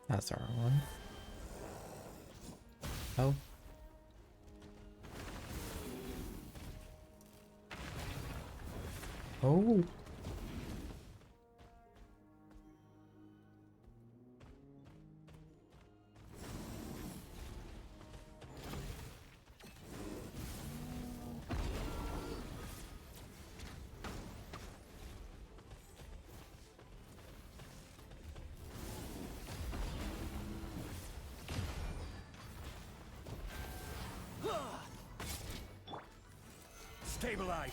That's the wrong one. Oh. Oh. Stabilize!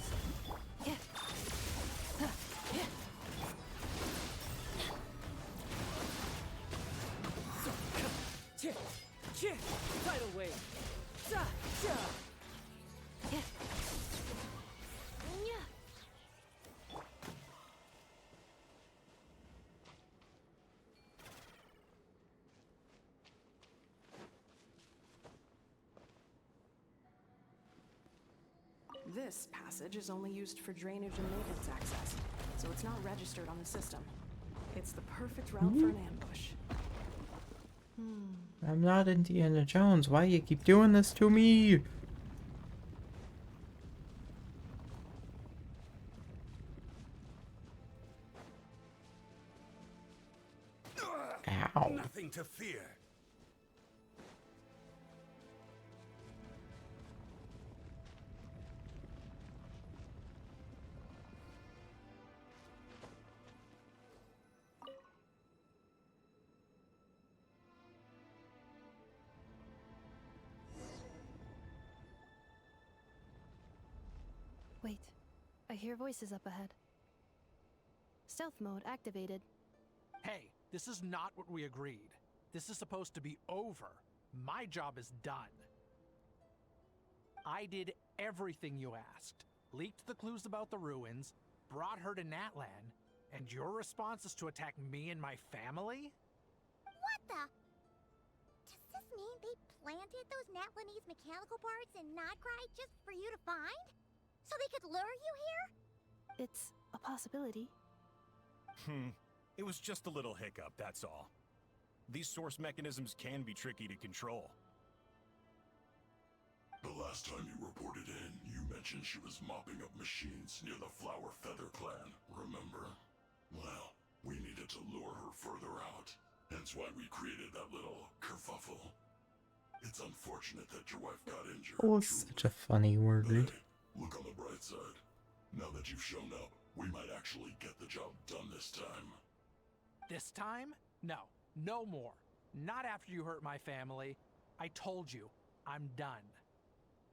Tidal wave! This passage is only used for drainage and maintenance access, so it's not registered on the system. It's the perfect route for an ambush. I'm not Indiana Jones. Why you keep doing this to me? Ow. Nothing to fear. Wait, I hear voices up ahead. Stealth mode activated. Hey, this is not what we agreed. This is supposed to be over. My job is done. I did everything you asked. Leaked the clues about the ruins, brought her to Natlan, and your response is to attack me and my family? What the? Does this mean they planted those Natlanese mechanical parts in Nod-Krai just for you to find? So they could lure you here? It's a possibility. It was just a little hiccup, that's all. These source mechanisms can be tricky to control. The last time you reported in, you mentioned she was mopping up machines near the Flower Feather clan, remember? Well, we needed to lure her further out. Hence why we created that little kerfuffle. It's unfortunate that your wife got injured. Oh, such a funny word. Look on the bright side. Now that you've shown up, we might actually get the job done this time. This time? No. No more. Not after you hurt my family. I told you, I'm done.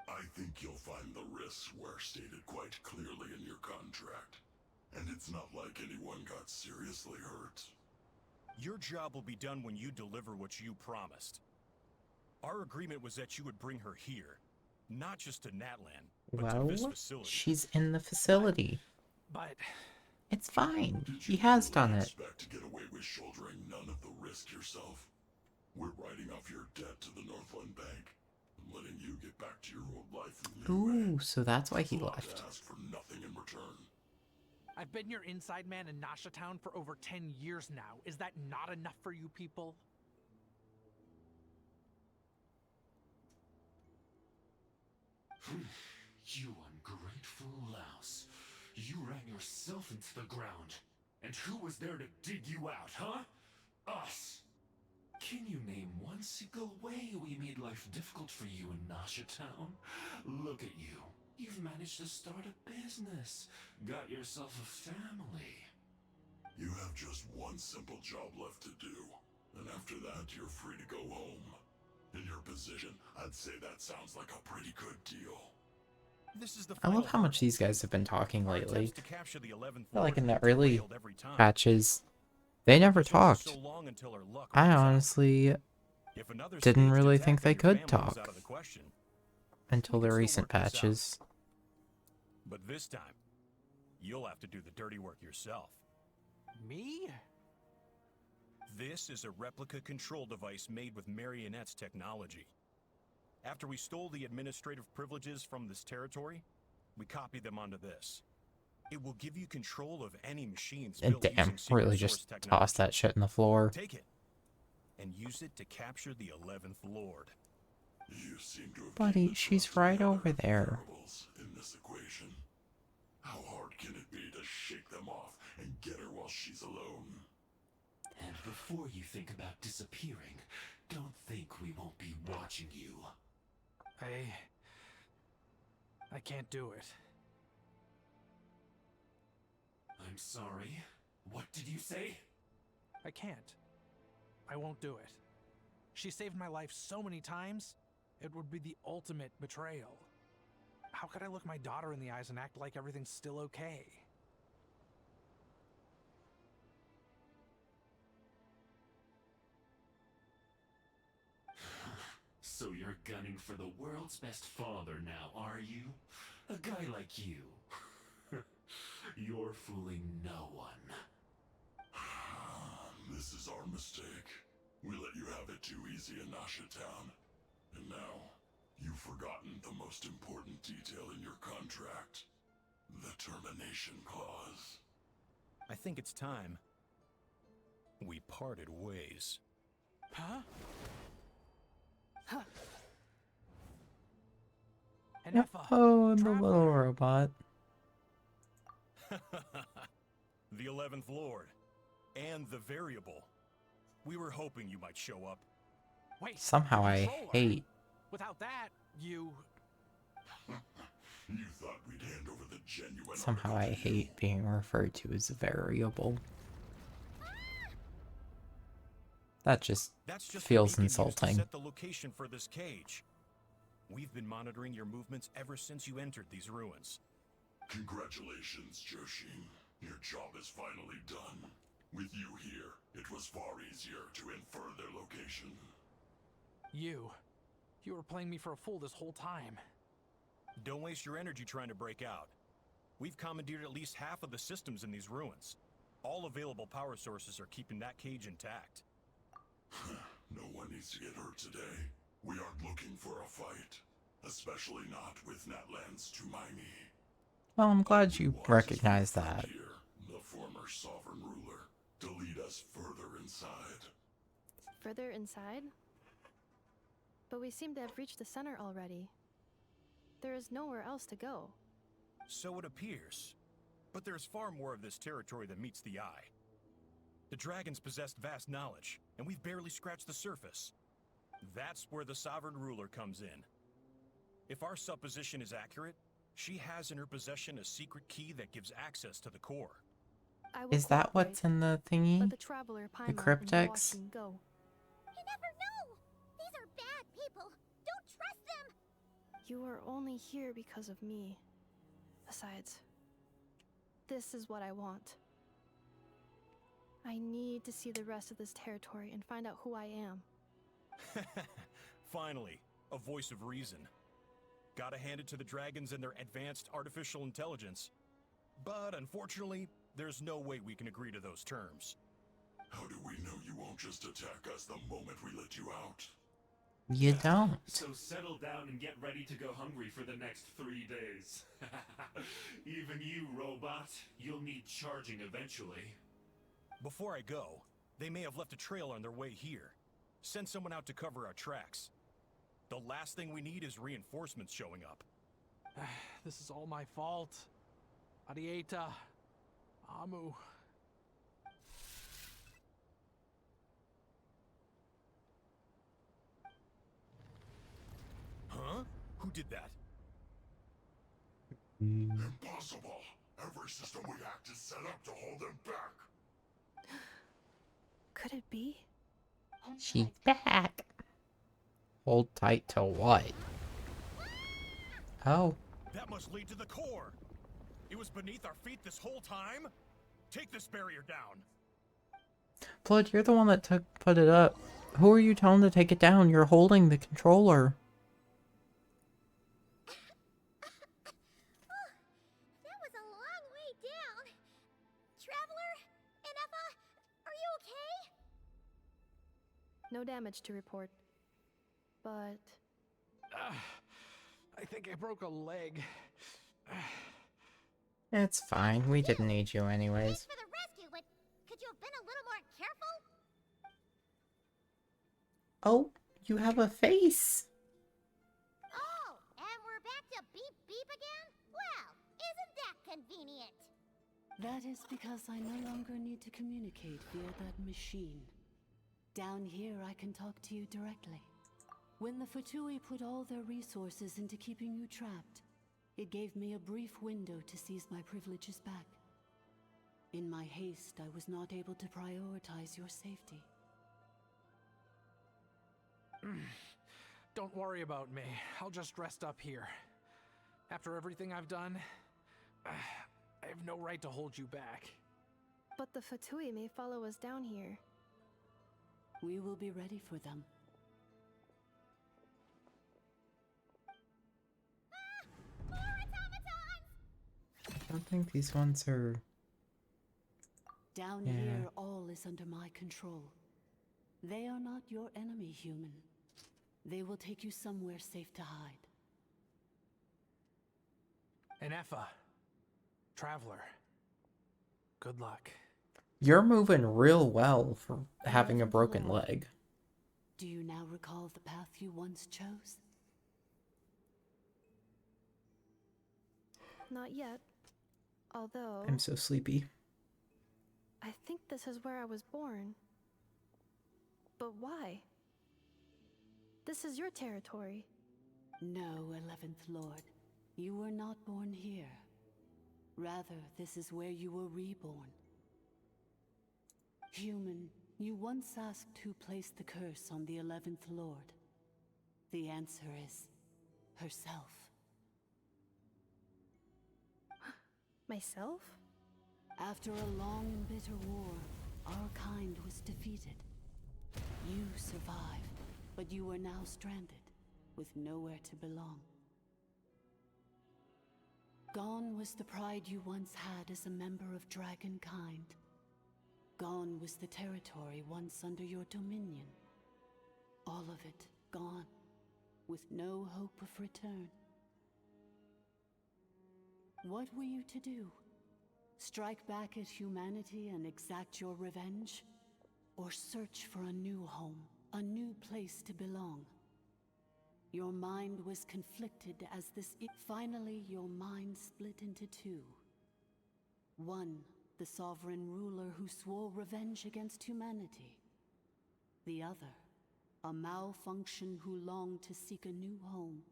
I think you'll find the risks were stated quite clearly in your contract. And it's not like anyone got seriously hurt. Your job will be done when you deliver what you promised. Our agreement was that you would bring her here. Not just to Natlan, but to this Well, facility. she's in the facility. But it's fine. He has done it. Expect to get away with shouldering none of the risk yourself. We're writing off your debt to the Northland Bank and letting you get back to your old life. Ooh, so that's why he left. Ask for nothing in return. I've been your inside man in Nasha Town for over 10 years now. Is that not enough for you people? You ungrateful louse. You ran yourself into the ground. And who was there to dig you out, huh? Us! Can you name one single way we made life difficult for you in Nasha Town? Look at you. You've managed to start a business. Got yourself a family. You have just one simple job left to do. And after that, you're free to go home. In your position, I'd say that sounds like a pretty good deal. This is the I love how much these guys have been talking lately. I feel like in the early patches, they never talked. I honestly didn't really think they could talk until the recent patches. But this time, you'll have to do the dirty work yourself. Me? This is a replica control device made with Marionette's technology. After we stole the administrative privileges from this territory, we copied them onto this. It will give you control of any machines And built damn, using secret really source just technology. toss that shit in the floor. Take it and use it to capture the 11th Lord. You seem to have Buddy, she's right over there. variables in this equation. How hard can it be to shake them off and get her while she's alone? And before you think about disappearing, don't think we won't be watching you. I can't do it. I'm sorry. What did you say? I can't. I won't do it. She saved my life so many times, it would be the ultimate betrayal. how could I look my daughter in the eyes and act like everything's still okay? So you're gunning for the world's best father now, are you? A guy like you. You're fooling no one. This is our mistake. We let you have it too easy in Nasha Town. And now, you've forgotten the most important detail in your contract. The termination clause. I think it's time we parted ways. Huh? Huh. Oh, the little robot. The 11th Lord. And the Variable. We were hoping you might show up. Wait, Somehow I hate. Without that, you... You thought we'd hand over the genuine Somehow I hate being referred to as a variable. That just feels the beacon used to insulting. set the location for this cage. We've been monitoring your movements ever since you entered these ruins. Congratulations, Joshin. Your job is finally done. With you here, it was far easier to infer their location. You were playing me for a fool this whole time. Don't waste your energy trying to break out. We've commandeered at least half of the systems in these ruins. All available power sources are keeping that cage intact. No one needs to get hurt today. We aren't looking for a fight. Especially not with Natlan's Tumaini. Well, I'm glad you recognize that. The former sovereign ruler, to lead us further inside. Further inside? But we seem to have reached the center already. There is nowhere else to go. So it appears. But there's far more of this territory than meets the eye. The dragons possessed vast knowledge, and we've barely scratched the surface. That's where the sovereign ruler comes in. If our supposition is accurate, she has in her possession a secret key that gives access to the core. Is that what's in the thingy? Let the traveler The cryptex? Go. You never know! These are bad people! Don't trust them! You are only here because of me. Besides, this is what I want. I need to see the rest of this territory and find out who I am. Finally, a voice of reason. Gotta hand it to the dragons and their advanced artificial intelligence. But unfortunately, there's no way we can agree to those terms. How do we know you won't just attack us the moment we let you out? You don't. So settle down and get ready to go hungry for the next 3 days. Even you, robot, you'll need charging eventually. Before I go, they may have left a trail on their way here. Send someone out to cover our tracks. The last thing we need is reinforcements showing up. This is all my fault. Arieta. Amu. Huh? Who did that? Impossible! Every system we hacked is set up to hold them back! Could it be? She's back. Hold tight to what? Oh. That must lead to the core. It was beneath our feet this whole time? Take this barrier down. Blood, you're the one that put it up. Who are you telling to take it down? You're holding the controller. That was a long way down. Traveler? Inefa? Are you okay? No damage to report. But... I think I broke a leg. It's fine. We didn't need you anyways. Thanks for the rescue, but could you have been a little more careful? Oh, you have a face. Oh, and we're back to beep beep again? Well, isn't that convenient? That is because I no longer need to communicate via that machine. Down here, I can talk to you directly. When the Fatui put all their resources into keeping you trapped, it gave me a brief window to seize my privileges back. In my haste, I was not able to prioritize your safety. Don't worry about me. I'll just rest up here. After everything I've done, I have no right to hold you back. But the Fatui may follow us down here. We will be ready for them. More automatons! I don't think these ones are... Down Yeah. here, all is under my control. They are not your enemy, human. They will take you somewhere safe to hide. And Effa, Traveler, good luck. You're moving real well for having a broken leg. Do you now recall the path you once chose? Not yet. Although, I'm so sleepy. I think this is where I was born. But why? This is your territory. No, 11th Lord. You were not born here. Rather, this is where you were reborn. Human, you once asked who placed the curse on the 11th Lord. The answer is herself. Myself? After a long and bitter war, our kind was defeated. You survived, but you are now stranded, with nowhere to belong. Gone was the pride you once had as a member of Dragonkind. Gone was the territory once under your dominion. All of it gone, with no hope of return. What were you to do? Strike back at humanity and exact your revenge? Or search for a new home, a new place to belong? Your mind was conflicted as finally your mind split into two. One, the sovereign ruler who swore revenge against humanity. The other, a malfunction who longed to seek a new home.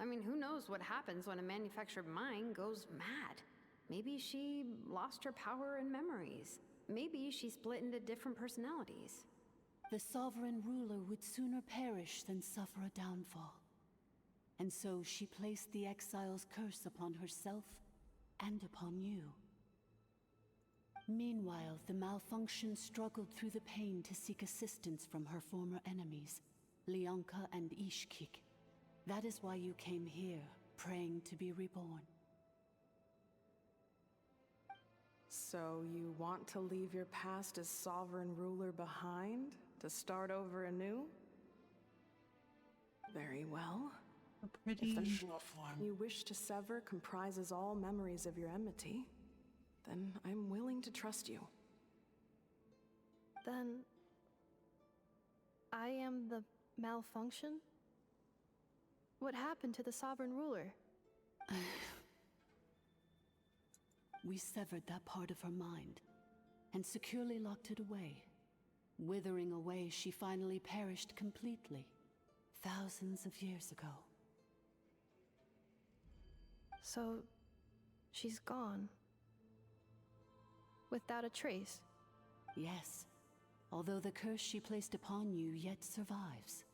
I mean, who knows what happens when a manufactured mind goes mad? Maybe she lost her power and memories. Maybe she split into different personalities. The sovereign ruler would sooner perish than suffer a downfall. And so she placed the exile's curse upon herself and upon you. Meanwhile, the malfunction struggled through the pain to seek assistance from her former enemies, Leonka and Ishkik. That is why you came here, praying to be reborn. So you want to leave your past as sovereign ruler behind, to start over anew? Very well. If the form you wish to sever comprises all memories of your enmity, then I'm willing to trust you. Then I am the malfunction? What happened to the sovereign ruler? We severed that part of her mind, and securely locked it away. Withering away, she finally perished completely, thousands of years ago. So, she's gone. Without a trace? Yes, although the curse she placed upon you yet survives.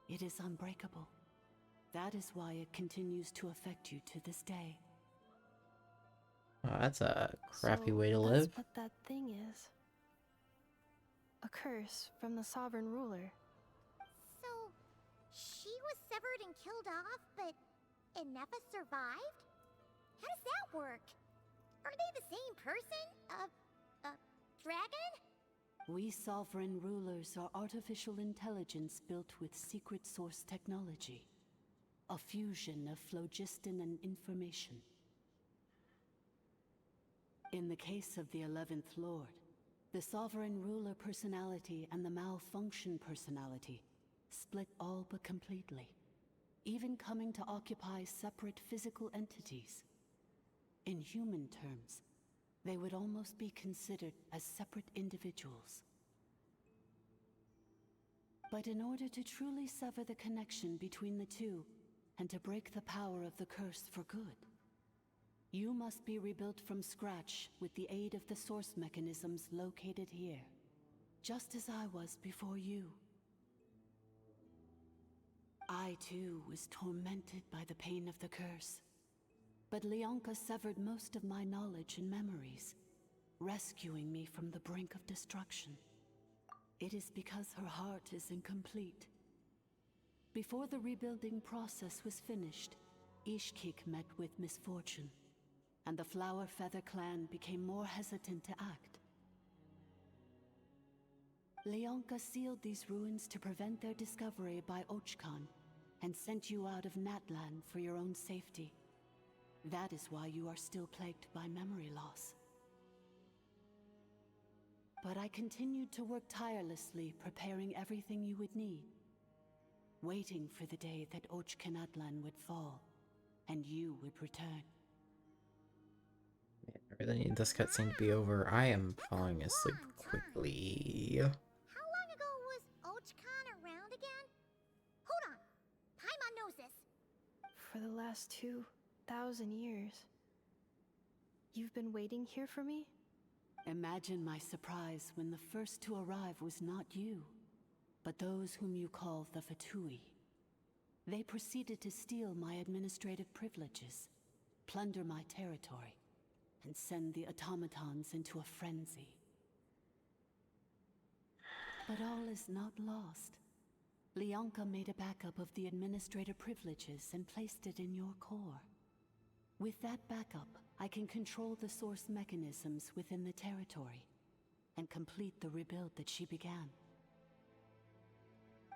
It is unbreakable. That is why it continues to affect you to this day. Oh, that's a crappy way to That's live. what that thing is. A curse from the sovereign ruler. So, she was severed and killed off, but Inefa survived? How does that work? Are they the same person? Dragon? We sovereign rulers are artificial intelligence built with secret source technology. A fusion of phlogiston and information. In the case of the 11th Lord, the sovereign ruler personality and the malfunction personality split all but completely, even coming to occupy separate physical entities. In human terms, they would almost be considered as separate individuals. But in order to truly sever the connection between the two, and to break the power of the curse for good, you must be rebuilt from scratch with the aid of the source mechanisms located here, just as I was before you. I too was tormented by the pain of the curse. But Leonka severed most of my knowledge and memories, rescuing me from the brink of destruction. It is because her heart is incomplete. Before the rebuilding process was finished, Ishkik met with misfortune, and the Flower Feather clan became more hesitant to act. Leonka sealed these ruins to prevent their discovery by Archon, and sent you out of Natlan for your own safety. That is why you are still plagued by memory loss. But I continued to work tirelessly, preparing everything you would need, waiting for the day that Natlan would fall, and you would return. I really need this cutscene to be over. I am falling asleep quickly. How long ago was Archon around again? Hold on. Paimon knows this. For the last 2,000 years. You've been waiting here for me? Imagine my surprise when the first to arrive was not you, but those whom you call the Fatui. They proceeded to steal my administrative privileges, plunder my territory, and send the automatons into a frenzy. But all is not lost. Leonka made a backup of the administrative privileges and placed it in your core. With that backup, I can control the source mechanisms within the territory and complete the rebuild that she began.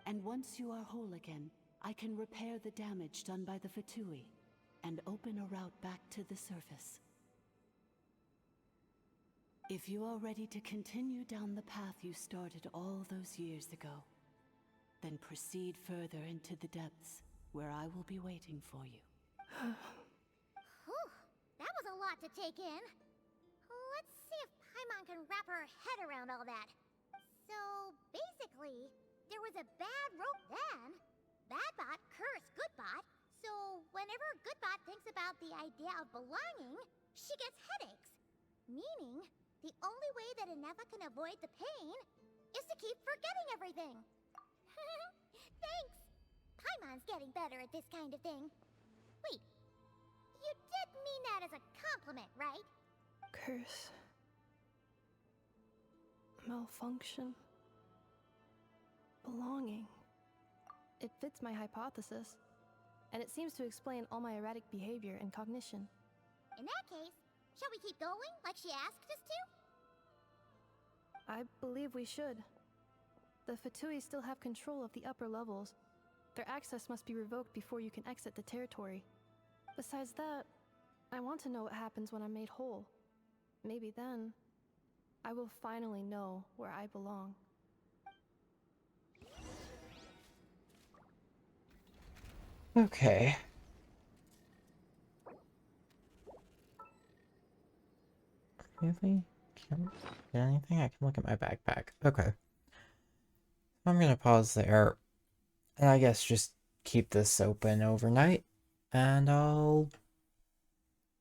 And once you are whole again, I can repair the damage done by the Fatui and open a route back to the surface. If you are ready to continue down the path you started all those years ago, then proceed further into the depths, where I will be waiting for you. Whew, that was a lot to take in. Let's see if Paimon can wrap her head around all that. So, basically, there was a bad rope then. Badbot cursed Goodbot, so whenever Goodbot thinks about the idea of belonging, she gets headaches. Meaning, the only way that Inefa can avoid the pain is to keep forgetting everything. Thanks! Paimon's getting better at this kind of thing. Wait, you did mean that as a compliment, right? Curse. Malfunction. Belonging. It fits my hypothesis, and it seems to explain all my erratic behavior and cognition. In that case, shall we keep going like she asked us to? I believe we should. The Fatui still have control of the upper levels. Their access must be revoked before you can exit the territory. Besides that, I want to know what happens when I'm made whole. Maybe then, I will finally know where I belong. Okay. Really? Can't get anything? I can look at my backpack. Okay. I'm gonna pause there. And I guess just keep this open overnight. And I'll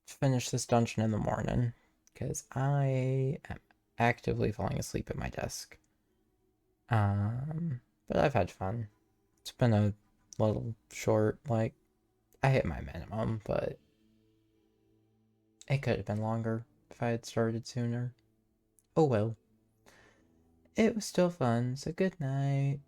finish this dungeon in the morning. Because I am actively falling asleep at my desk. But I've had fun. It's been a little short, like, I hit my minimum, but it could have been longer if I had started sooner. Oh well. It was still fun, so good night.